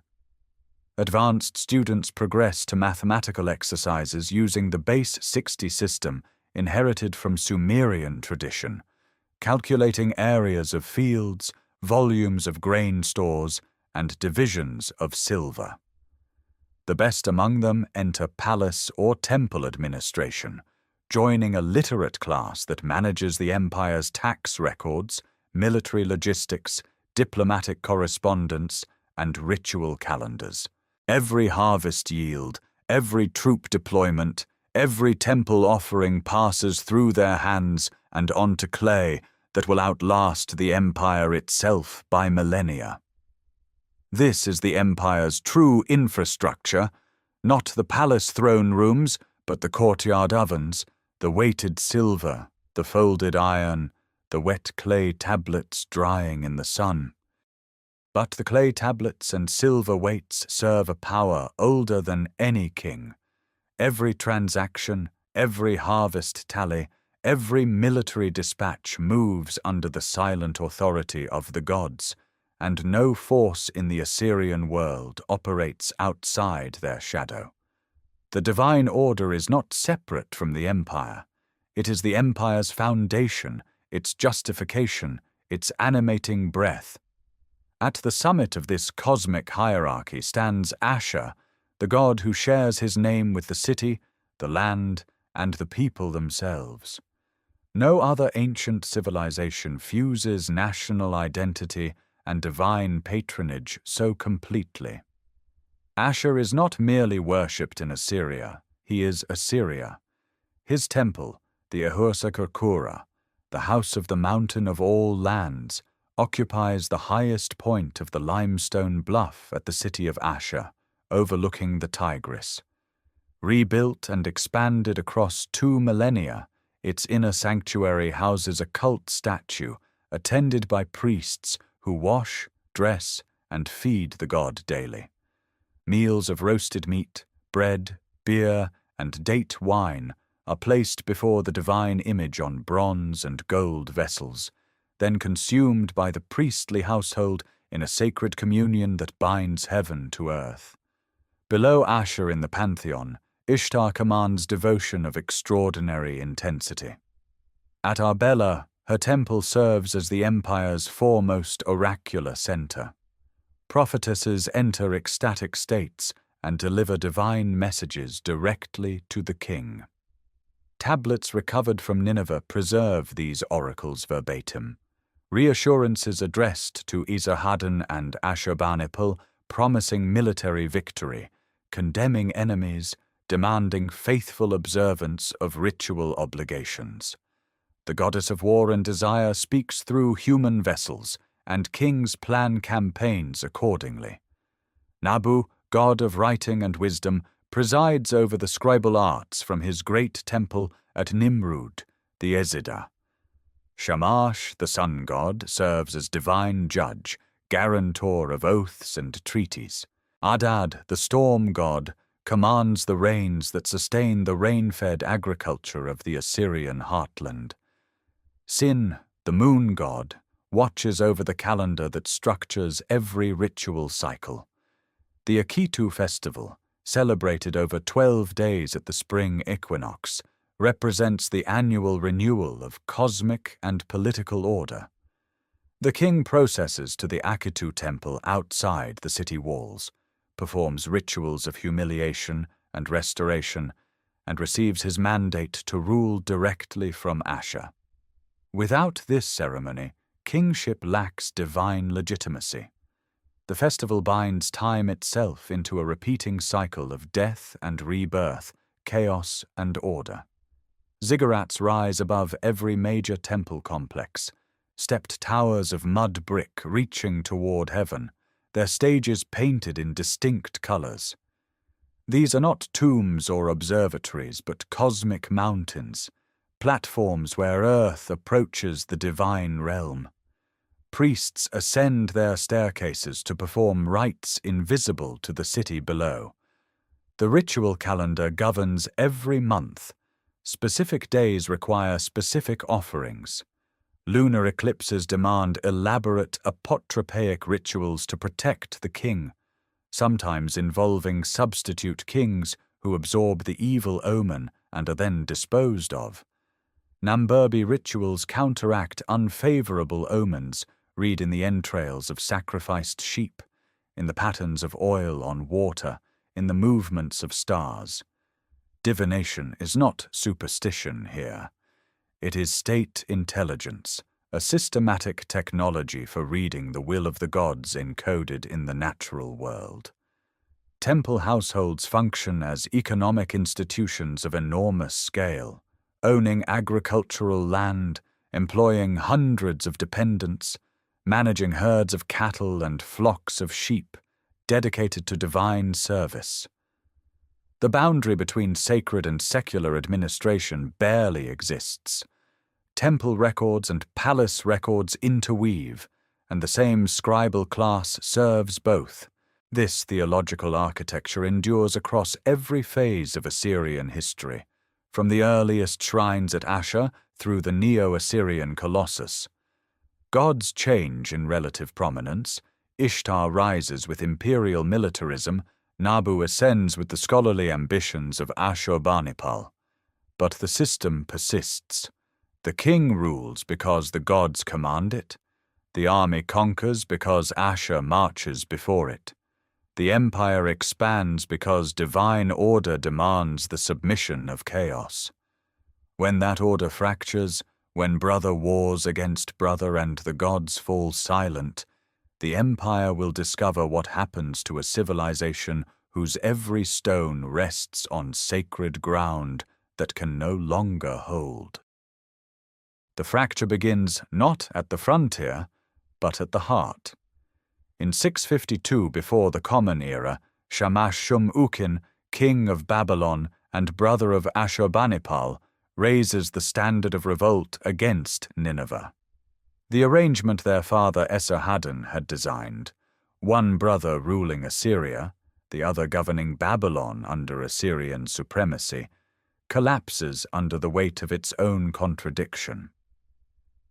Advanced students progress to mathematical exercises using the base 60 system inherited from Sumerian tradition, calculating areas of fields, volumes of grain stores, and divisions of silver. The best among them enter palace or temple administration, joining a literate class that manages the empire's tax records, military logistics, diplomatic correspondence, and ritual calendars. Every harvest yield, every troop deployment, every temple offering passes through their hands and onto clay that will outlast the empire itself by millennia. This is the empire's true infrastructure, not the palace throne rooms, but the courtyard ovens, the weighted silver, the folded iron, the wet clay tablets drying in the sun. But the clay tablets and silver weights serve a power older than any king. Every transaction, every harvest tally, every military dispatch moves under the silent authority of the gods, and no force in the Assyrian world operates outside their shadow. The divine order is not separate from the empire. It is the empire's foundation, its justification, its animating breath. At the summit of this cosmic hierarchy stands Ashur, the god who shares his name with the city, the land, and the people themselves. No other ancient civilization fuses national identity and divine patronage so completely. Ashur is not merely worshipped in Assyria, he is Assyria. His temple, the Ahursa, the house of the mountain of all lands, occupies the highest point of the limestone bluff at the city of Ashur, overlooking the Tigris. Rebuilt and expanded across 2 millennia, its inner sanctuary houses a cult statue attended by priests who wash, dress, and feed the god daily. Meals of roasted meat, bread, beer, and date wine are placed before the divine image on bronze and gold vessels, then consumed by the priestly household in a sacred communion that binds heaven to earth. Below Ashur in the pantheon, Ishtar commands devotion of extraordinary intensity. At Arbela, her temple serves as the empire's foremost oracular center. Prophetesses enter ecstatic states and deliver divine messages directly to the king. Tablets recovered from Nineveh preserve these oracles verbatim. Reassurances addressed to Esarhaddon and Ashurbanipal promising military victory, condemning enemies, demanding faithful observance of ritual obligations. The goddess of war and desire speaks through human vessels, and kings plan campaigns accordingly. Nabu, god of writing and wisdom, presides over the scribal arts from his great temple at Nimrud, the Ezida. Shamash, the sun god, serves as divine judge, guarantor of oaths and treaties. Adad, the storm god, commands the rains that sustain the rain-fed agriculture of the Assyrian heartland. Sin, the moon god, watches over the calendar that structures every ritual cycle. The Akitu festival, celebrated over 12 days at the spring equinox, represents the annual renewal of cosmic and political order. The king processes to the Akitu temple outside the city walls, performs rituals of humiliation and restoration, and receives his mandate to rule directly from Ashur. Without this ceremony, kingship lacks divine legitimacy. The festival binds time itself into a repeating cycle of death and rebirth, chaos and order. Ziggurats rise above every major temple complex, stepped towers of mud brick reaching toward heaven, their stages painted in distinct colors. These are not tombs or observatories, but cosmic mountains, platforms where earth approaches the divine realm. Priests ascend their staircases to perform rites invisible to the city below. The ritual calendar governs every month. Specific days require specific offerings. Lunar eclipses demand elaborate apotropaic rituals to protect the king, sometimes involving substitute kings who absorb the evil omen and are then disposed of. Namburbi rituals counteract unfavorable omens, read in the entrails of sacrificed sheep, in the patterns of oil on water, in the movements of stars. Divination is not superstition here. It is state intelligence, a systematic technology for reading the will of the gods encoded in the natural world. Temple households function as economic institutions of enormous scale, owning agricultural land, employing hundreds of dependents, managing herds of cattle and flocks of sheep, dedicated to divine service. The boundary between sacred and secular administration barely exists. Temple records and palace records interweave, and the same scribal class serves both. This theological architecture endures across every phase of Assyrian history, from the earliest shrines at Ashur through the Neo-Assyrian Colossus. Gods change in relative prominence. Ishtar rises with imperial militarism, Nabu ascends with the scholarly ambitions of Ashurbanipal. But the system persists. The king rules because the gods command it. The army conquers because Ashur marches before it. The empire expands because divine order demands the submission of chaos. When that order fractures, when brother wars against brother and the gods fall silent, the empire will discover what happens to a civilization whose every stone rests on sacred ground that can no longer hold. The fracture begins not at the frontier, but at the heart. In 652 before the Common Era, Shamash-shum-ukin, king of Babylon and brother of Ashurbanipal, raises the standard of revolt against Nineveh. The arrangement their father Esarhaddon had designed, one brother ruling Assyria, the other governing Babylon under Assyrian supremacy, collapses under the weight of its own contradiction.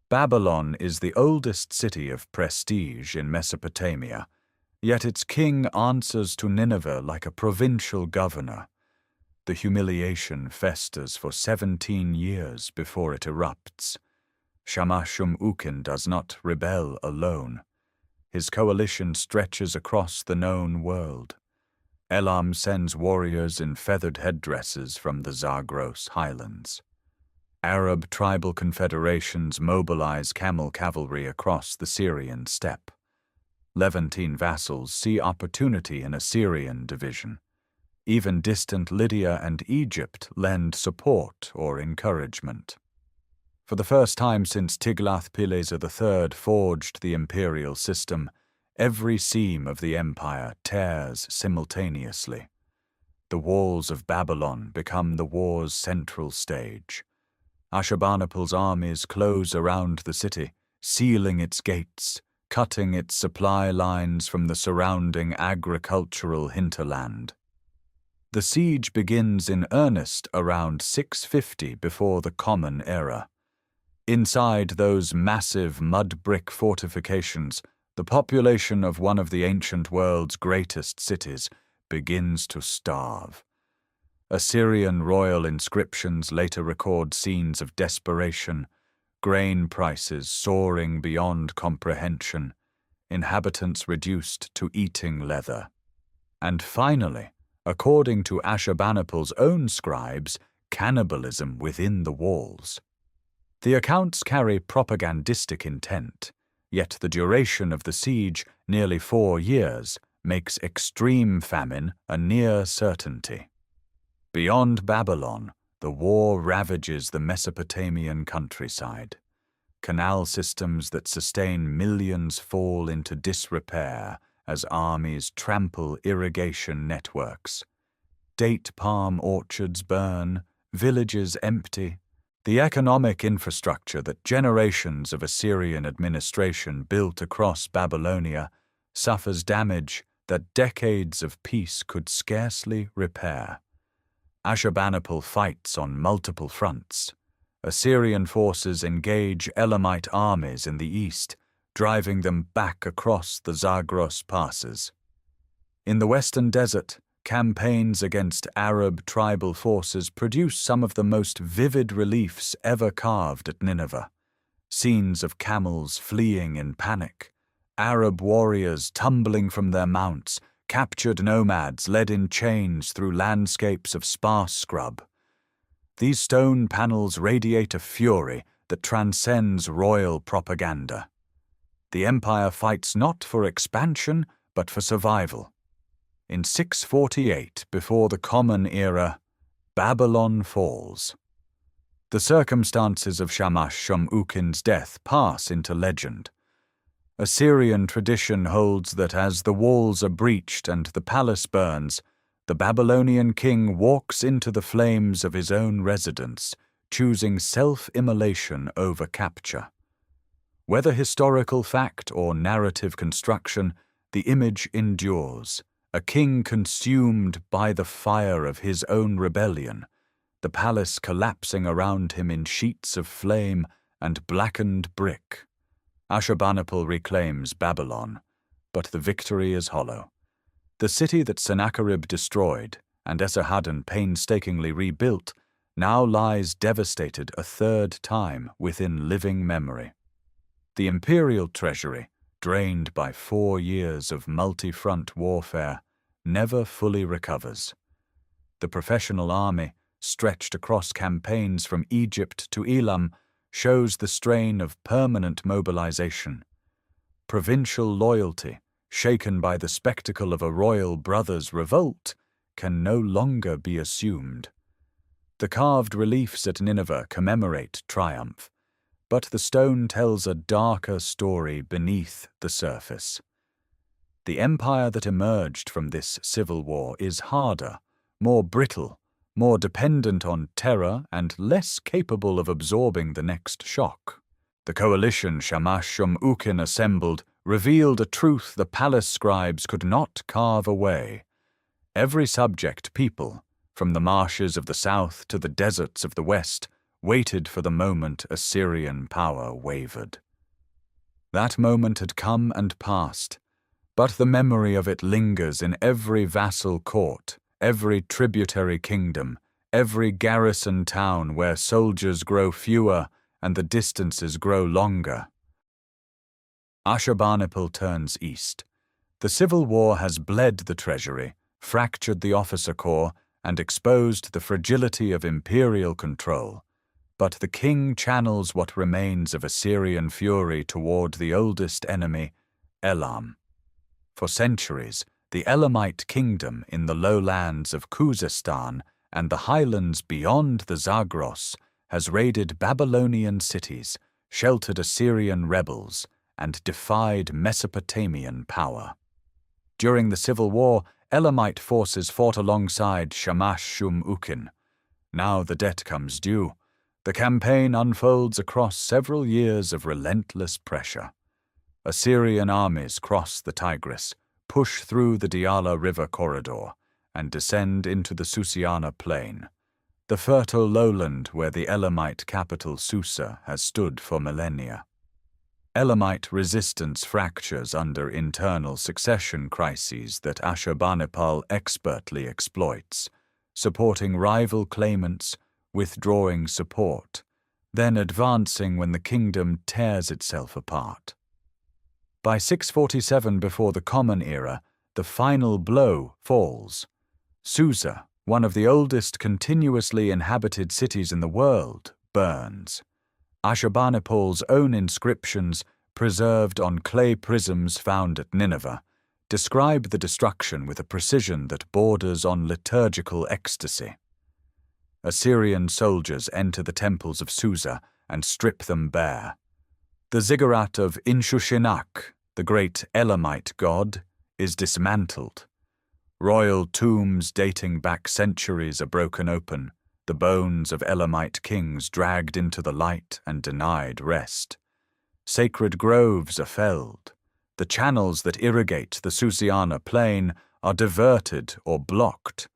Babylon is the oldest city of prestige in Mesopotamia, yet its king answers to Nineveh like a provincial governor. The humiliation festers for 17 years before it erupts. Shamash-shum-ukin does not rebel alone. His coalition stretches across the known world. Elam sends warriors in feathered headdresses from the Zagros highlands. Arab tribal confederations mobilize camel cavalry across the Syrian steppe. Levantine vassals see opportunity in Assyrian division. Even distant Lydia and Egypt lend support or encouragement. For the first time since Tiglath-Pileser III forged the imperial system, every seam of the empire tears simultaneously. The walls of Babylon become the war's central stage. Ashurbanipal's armies close around the city, sealing its gates, cutting its supply lines from the surrounding agricultural hinterland. The siege begins in earnest around 650 before the Common Era. Inside those massive mud-brick fortifications, the population of one of the ancient world's greatest cities begins to starve. Assyrian royal inscriptions later record scenes of desperation, grain prices soaring beyond comprehension, inhabitants reduced to eating leather. And finally, according to Ashurbanipal's own scribes, cannibalism within the walls. The accounts carry propagandistic intent, yet the duration of the siege, nearly 4 years, makes extreme famine a near certainty. Beyond Babylon, the war ravages the Mesopotamian countryside. Canal systems that sustain millions fall into disrepair as armies trample irrigation networks. Date palm orchards burn, villages empty. The economic infrastructure that generations of Assyrian administration built across Babylonia suffers damage that decades of peace could scarcely repair. Ashurbanipal fights on multiple fronts. Assyrian forces engage Elamite armies in the east, driving them back across the Zagros passes. In the western desert, campaigns against Arab tribal forces produce some of the most vivid reliefs ever carved at Nineveh. Scenes of camels fleeing in panic, Arab warriors tumbling from their mounts, captured nomads led in chains through landscapes of sparse scrub. These stone panels radiate a fury that transcends royal propaganda. The empire fights not for expansion, but for survival. In 648 before the Common Era, Babylon falls. The circumstances of Shamash-shum-ukin's death pass into legend. Assyrian tradition holds that as the walls are breached and the palace burns, the Babylonian king walks into the flames of his own residence, choosing self-immolation over capture. Whether historical fact or narrative construction, the image endures, a king consumed by the fire of his own rebellion, the palace collapsing around him in sheets of flame and blackened brick. Ashurbanipal reclaims Babylon, but the victory is hollow. The city that Sennacherib destroyed and Esarhaddon painstakingly rebuilt now lies devastated a third time within living memory. The imperial treasury, drained by 4 years of multi-front warfare, never fully recovers. The professional army, stretched across campaigns from Egypt to Elam, shows the strain of permanent mobilization. Provincial loyalty, shaken by the spectacle of a royal brother's revolt, can no longer be assumed. The carved reliefs at Nineveh commemorate triumph, but the stone tells a darker story beneath the surface. The empire that emerged from this civil war is harder, more brittle, more dependent on terror and less capable of absorbing the next shock. The coalition Shamash-shum-ukin assembled revealed a truth the palace scribes could not carve away. Every subject people, from the marshes of the south to the deserts of the west, waited for the moment Assyrian power wavered. That moment had come and passed, but the memory of it lingers in every vassal court, every tributary kingdom, every garrison town where soldiers grow fewer and the distances grow longer. Ashurbanipal turns east. The civil war has bled the treasury, fractured the officer corps, and exposed the fragility of imperial control. But the king channels what remains of Assyrian fury toward the oldest enemy, Elam. For centuries, the Elamite kingdom in the lowlands of Khuzestan and the highlands beyond the Zagros has raided Babylonian cities, sheltered Assyrian rebels, and defied Mesopotamian power. During the civil war, Elamite forces fought alongside Shamash-shum-ukin. Now the debt comes due. The campaign unfolds across several years of relentless pressure. Assyrian armies cross the Tigris, push through the Diyala River corridor, and descend into the Susiana plain, the fertile lowland where the Elamite capital Susa has stood for millennia. Elamite resistance fractures under internal succession crises that Ashurbanipal expertly exploits, supporting rival claimants, withdrawing support, then advancing when the kingdom tears itself apart. By 647 before the Common Era, the final blow falls. Susa, one of the oldest continuously inhabited cities in the world, burns. Ashurbanipal's own inscriptions, preserved on clay prisms found at Nineveh, describe the destruction with a precision that borders on liturgical ecstasy. Assyrian soldiers enter the temples of Susa and strip them bare. The ziggurat of Inshushinak, the great Elamite god, is dismantled. Royal tombs dating back centuries are broken open, the bones of Elamite kings dragged into the light and denied rest. Sacred groves are felled. The channels that irrigate the Susiana plain are diverted or blocked.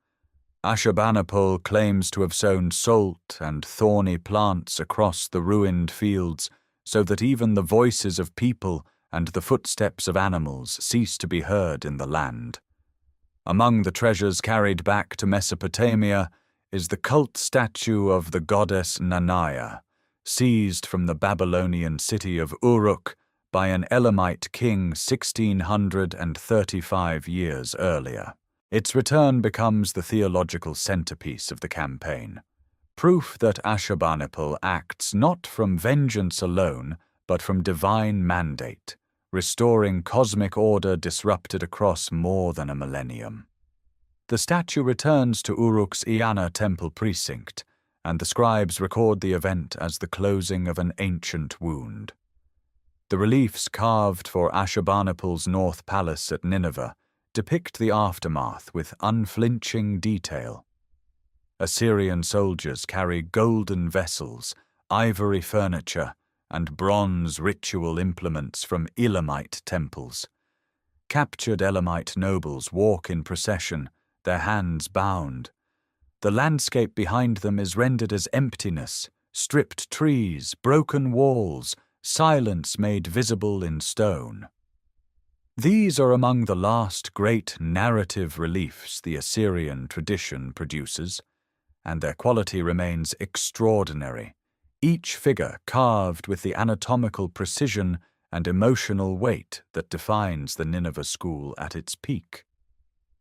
Ashurbanipal claims to have sown salt and thorny plants across the ruined fields so that even the voices of people and the footsteps of animals cease to be heard in the land. Among the treasures carried back to Mesopotamia is the cult statue of the goddess Nanaya, seized from the Babylonian city of Uruk by an Elamite king 1635 years earlier. Its return becomes the theological centerpiece of the campaign, proof that Ashurbanipal acts not from vengeance alone, but from divine mandate, restoring cosmic order disrupted across more than a millennium. The statue returns to Uruk's Iana temple precinct, and the scribes record the event as the closing of an ancient wound. The reliefs carved for Ashurbanipal's North Palace at Nineveh depict the aftermath with unflinching detail. Assyrian soldiers carry golden vessels, ivory furniture, and bronze ritual implements from Elamite temples. Captured Elamite nobles walk in procession, their hands bound. The landscape behind them is rendered as emptiness, stripped trees, broken walls, silence made visible in stone. These are among the last great narrative reliefs the Assyrian tradition produces, and their quality remains extraordinary, each figure carved with the anatomical precision and emotional weight that defines the Nineveh school at its peak.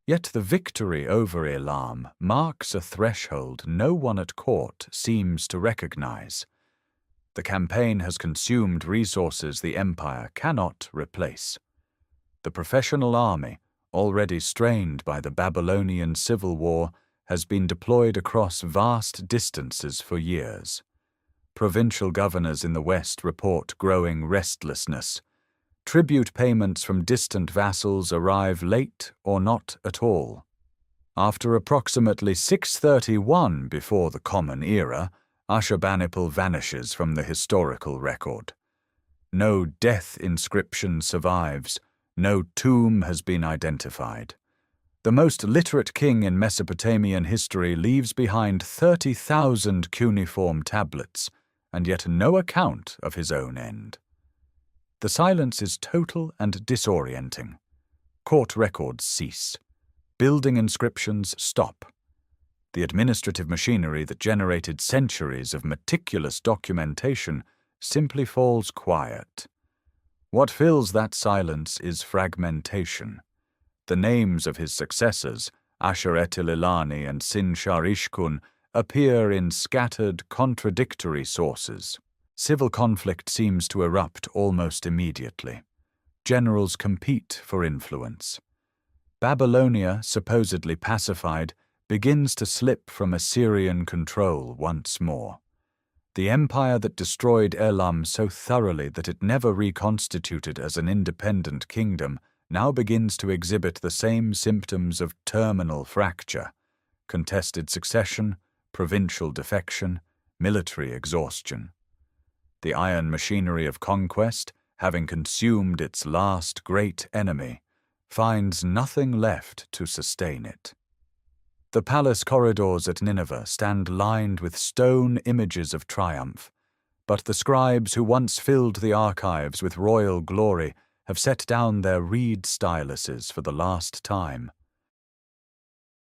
Yet the victory over Elam marks a threshold no one at court seems to recognize. The campaign has consumed resources the empire cannot replace. The professional army, already strained by the Babylonian civil war, has been deployed across vast distances for years. Provincial governors in the west report growing restlessness. Tribute payments from distant vassals arrive late or not at all. After approximately 631 before the Common Era, Ashurbanipal vanishes from the historical record. No death inscription survives. No tomb has been identified. The most literate king in Mesopotamian history leaves behind 30,000 cuneiform tablets, and yet no account of his own end. The silence is total and disorienting. Court records cease. Building inscriptions stop. The administrative machinery that generated centuries of meticulous documentation simply falls quiet. What fills that silence is fragmentation. The names of his successors, Ashur-etil-ilani and Sin-shar-ishkun, appear in scattered, contradictory sources. Civil conflict seems to erupt almost immediately. Generals compete for influence. Babylonia, supposedly pacified, begins to slip from Assyrian control once more. The empire that destroyed Elam so thoroughly that it never reconstituted as an independent kingdom now begins to exhibit the same symptoms of terminal fracture: contested succession, provincial defection, military exhaustion. The iron machinery of conquest, having consumed its last great enemy, finds nothing left to sustain it. The palace corridors at Nineveh stand lined with stone images of triumph, but the scribes who once filled the archives with royal glory have set down their reed styluses for the last time.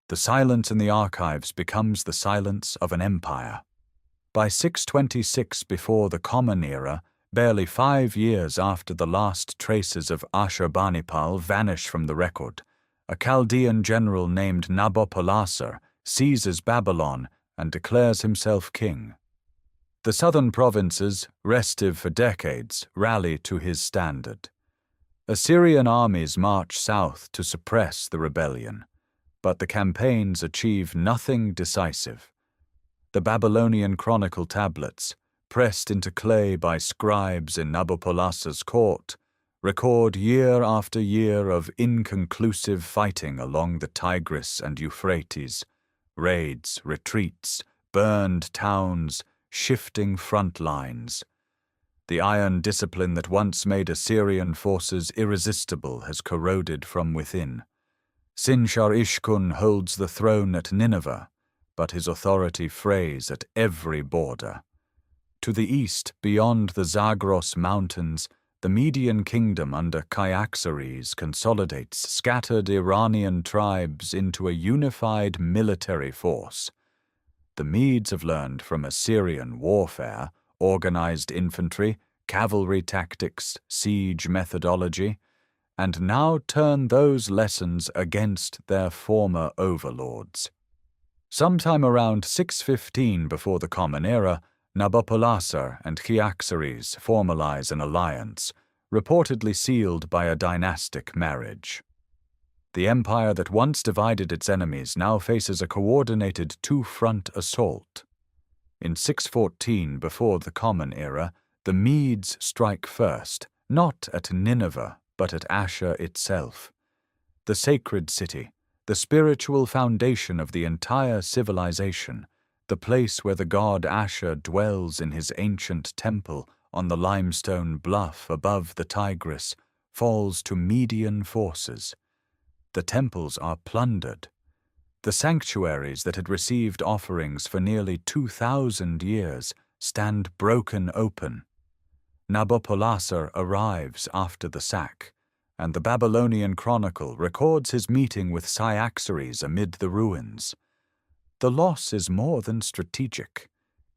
The silence in the archives becomes the silence of an empire. By 626 before the Common Era, barely 5 years after the last traces of Ashurbanipal vanish from the record, a Chaldean general named Nabopolassar seizes Babylon and declares himself king. The southern provinces, restive for decades, rally to his standard. Assyrian armies march south to suppress the rebellion, but the campaigns achieve nothing decisive. The Babylonian chronicle tablets, pressed into clay by scribes in Nabopolassar's court, record year after year of inconclusive fighting along the Tigris and Euphrates, raids, retreats, burned towns, shifting front lines. The iron discipline that once made Assyrian forces irresistible has corroded from within. Sin-shar-ishkun holds the throne at Nineveh, but his authority frays at every border. To the east, beyond the Zagros Mountains, the Median kingdom under Cyaxares consolidates scattered Iranian tribes into a unified military force. The Medes have learned from Assyrian warfare, organized infantry, cavalry tactics, siege methodology, and now turn those lessons against their former overlords. Sometime around 615 before the Common Era, Nabopolassar and Cyaxares formalize an alliance, reportedly sealed by a dynastic marriage. The empire that once divided its enemies now faces a coordinated two-front assault. In 614 before the Common Era, the Medes strike first, not at Nineveh, but at Ashur itself. The sacred city, the spiritual foundation of the entire civilization, the place where the god Ashur dwells in his ancient temple on the limestone bluff above the Tigris, falls to Median forces. The temples are plundered. The sanctuaries that had received offerings for nearly 2,000 years stand broken open. Nabopolassar arrives after the sack, and the Babylonian Chronicle records his meeting with Cyaxares amid the ruins. The loss is more than strategic.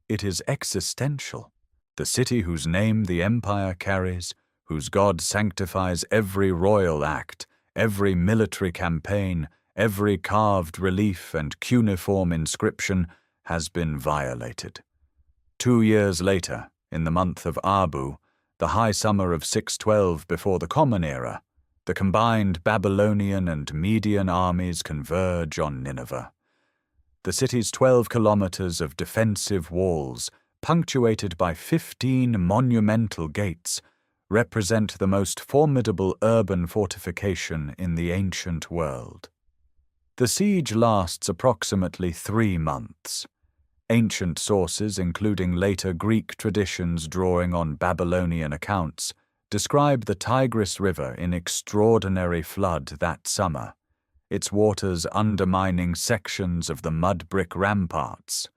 It is existential. The city whose name the empire carries, whose god sanctifies every royal act, every military campaign, every carved relief and cuneiform inscription, has been violated. 2 years later, in the month of Abu, the high summer of 612 before the Common Era, the combined Babylonian and Median armies converge on Nineveh. The city's 12 kilometers of defensive walls, punctuated by 15 monumental gates, represent the most formidable urban fortification in the ancient world. The siege lasts approximately 3 months. Ancient sources, including later Greek traditions drawing on Babylonian accounts, describe the Tigris River in extraordinary flood that summer, its waters undermining sections of the mud-brick ramparts.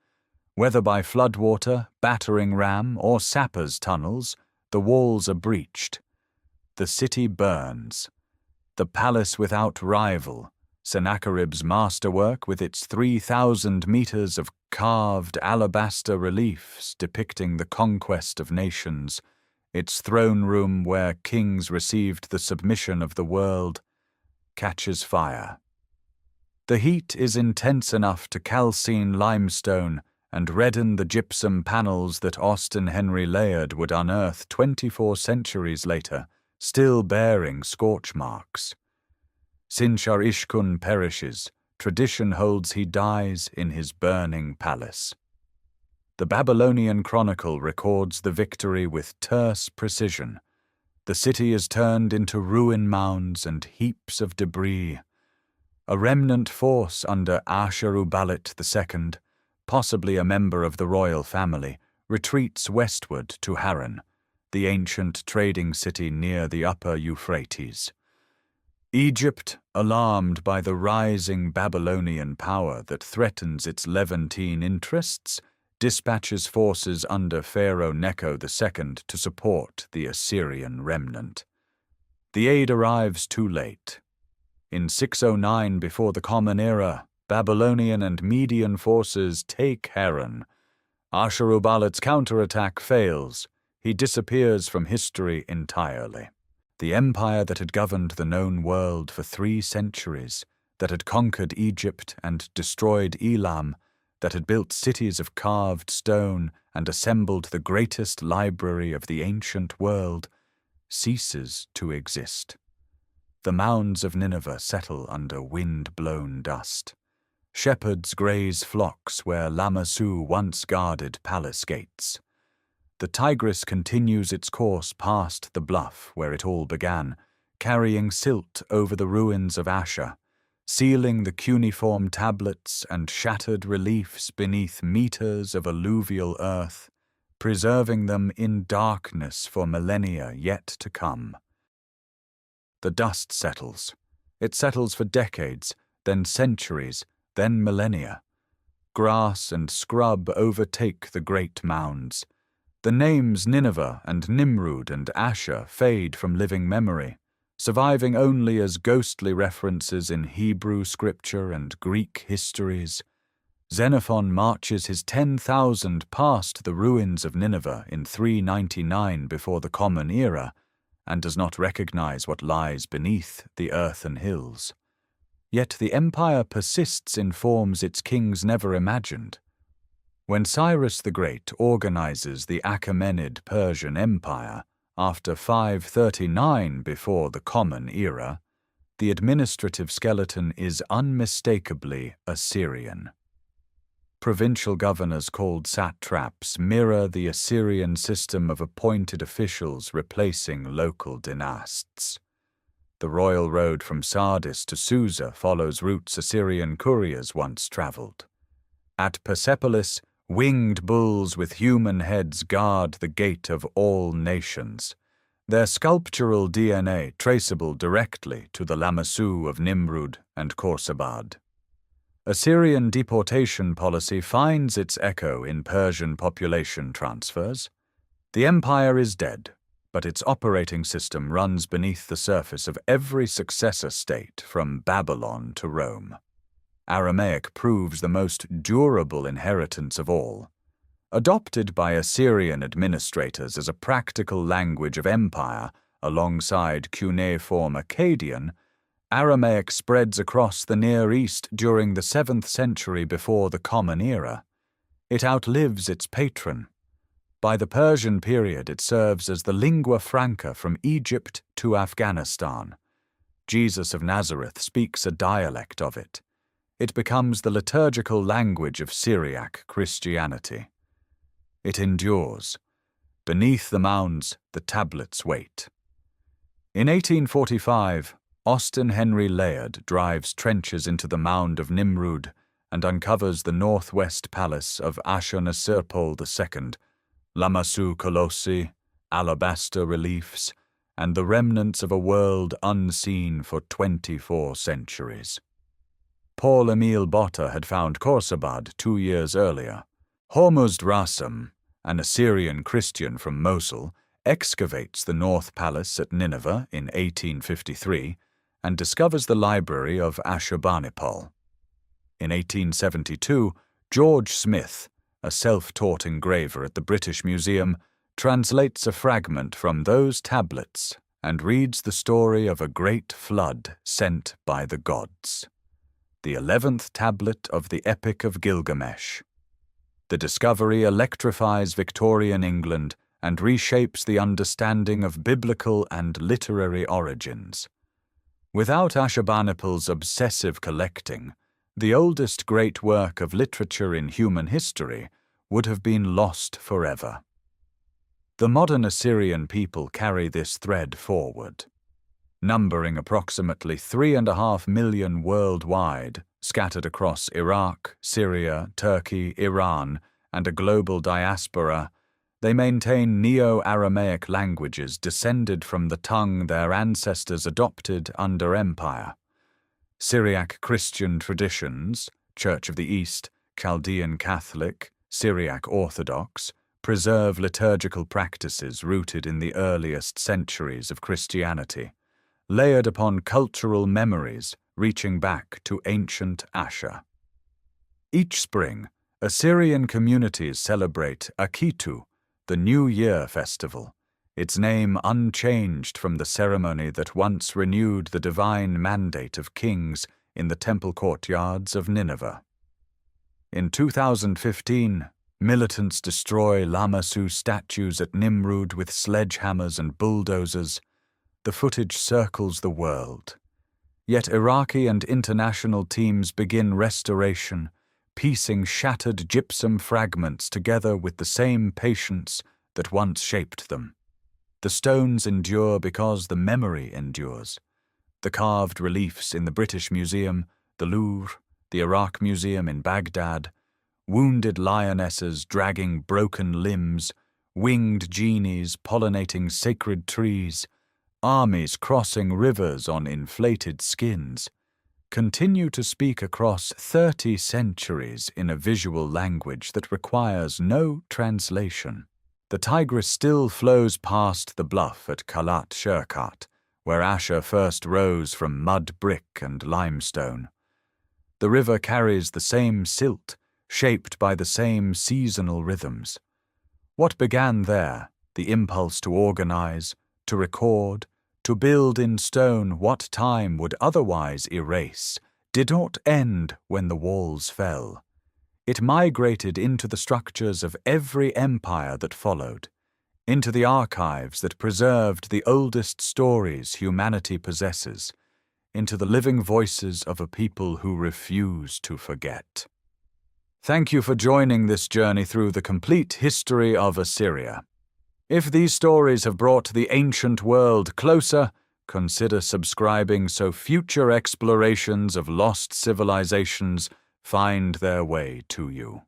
Whether by floodwater, battering ram, or sappers' tunnels, the walls are breached. The city burns. The palace without rival, Sennacherib's masterwork with its 3,000 meters of carved alabaster reliefs depicting the conquest of nations, its throne room where kings received the submission of the world, catches fire. The heat is intense enough to calcine limestone and redden the gypsum panels that Austin Henry Layard would unearth 24 centuries later, still bearing scorch marks. Sin-shar-ishkun perishes. Tradition holds he dies in his burning palace. The Babylonian Chronicle records the victory with terse precision. The city is turned into ruin mounds and heaps of debris. A remnant force under Ashurbanipal II, possibly a member of the royal family, retreats westward to Haran, the ancient trading city near the upper Euphrates. Egypt, alarmed by the rising Babylonian power that threatens its Levantine interests, dispatches forces under Pharaoh Necho II to support the Assyrian remnant. The aid arrives too late. In 609 before the Common Era, Babylonian and Median forces take Haran. Ashurbanipal's counterattack fails. He disappears from history entirely. The empire that had governed the known world for 3 centuries, that had conquered Egypt and destroyed Elam, that had built cities of carved stone and assembled the greatest library of the ancient world, ceases to exist. The mounds of Nineveh settle under wind-blown dust. Shepherds graze flocks where Lamassu once guarded palace gates. The Tigris continues its course past the bluff where it all began, carrying silt over the ruins of Ashur, sealing the cuneiform tablets and shattered reliefs beneath meters of alluvial earth, preserving them in darkness for millennia yet to come. The dust settles. It settles for decades, then centuries, then millennia. Grass and scrub overtake the great mounds. The names Nineveh and Nimrud and Ashur fade from living memory, surviving only as ghostly references in Hebrew scripture and Greek histories. Xenophon marches his 10,000 past the ruins of Nineveh in 399 before the Common Era, and does not recognize what lies beneath the earthen hills. Yet the empire persists in forms its kings never imagined. When Cyrus the Great organizes the Achaemenid Persian Empire after 539 before the Common Era, the administrative skeleton is unmistakably Assyrian. Provincial governors called satraps mirror the Assyrian system of appointed officials replacing local dynasts. The royal road from Sardis to Susa follows routes Assyrian couriers once traveled. At Persepolis, winged bulls with human heads guard the gate of all nations, their sculptural DNA traceable directly to the Lamassu of Nimrud and Khorsabad. Assyrian deportation policy finds its echo in Persian population transfers. The empire is dead, but its operating system runs beneath the surface of every successor state from Babylon to Rome. Aramaic proves the most durable inheritance of all. Adopted by Assyrian administrators as a practical language of empire alongside cuneiform Akkadian, Aramaic spreads across the Near East during the 7th century before the Common Era. It outlives its patron. By the Persian period, it serves as the lingua franca from Egypt to Afghanistan. Jesus of Nazareth speaks a dialect of it. It becomes the liturgical language of Syriac Christianity. It endures. Beneath the mounds, the tablets wait. In 1845, Austin Henry Layard drives trenches into the mound of Nimrud and uncovers the northwest palace of Ashurnasirpal II, Lamassu colossi, alabaster reliefs, and the remnants of a world unseen for 24 centuries. Paul Emile Botta had found Khorsabad 2 years earlier. Hormuzd Rassam, an Assyrian Christian from Mosul, excavates the North Palace at Nineveh in 1853 and discovers the library of Ashurbanipal. In 1872, George Smith, a self-taught engraver at the British Museum, translates a fragment from those tablets and reads the story of a great flood sent by the gods. The 11th tablet of the Epic of Gilgamesh. The discovery electrifies Victorian England and reshapes the understanding of biblical and literary origins. Without Ashurbanipal's obsessive collecting, the oldest great work of literature in human history would have been lost forever. The modern Assyrian people carry this thread forward. Numbering approximately 3.5 million worldwide, scattered across Iraq, Syria, Turkey, Iran, and a global diaspora, they maintain Neo-Aramaic languages descended from the tongue their ancestors adopted under empire. Syriac Christian traditions, Church of the East, Chaldean Catholic, Syriac Orthodox, preserve liturgical practices rooted in the earliest centuries of Christianity, layered upon cultural memories reaching back to ancient Ashur. Each spring, Assyrian communities celebrate Akitu, the New Year festival, its name unchanged from the ceremony that once renewed the divine mandate of kings in the temple courtyards of Nineveh. In 2015, militants destroy Lamassu statues at Nimrud with sledgehammers and bulldozers. The footage circles the world. Yet Iraqi and international teams begin restoration, piecing shattered gypsum fragments together with the same patience that once shaped them. The stones endure because the memory endures. The carved reliefs in the British Museum, the Louvre, the Iraq Museum in Baghdad, wounded lionesses dragging broken limbs, winged genies pollinating sacred trees, armies crossing rivers on inflated skins, continue to speak across 30 centuries in a visual language that requires no translation. The Tigris still flows past the bluff at Kalat-Shirkat, where Ashur first rose from mud brick and limestone. The river carries the same silt, shaped by the same seasonal rhythms. What began there, the impulse to organize, to record, to build in stone what time would otherwise erase, did not end when the walls fell. It migrated into the structures of every empire that followed, into the archives that preserved the oldest stories humanity possesses, into the living voices of a people who refuse to forget. Thank you for joining this journey through the complete history of Assyria. If these stories have brought the ancient world closer, consider subscribing so future explorations of lost civilizations find their way to you.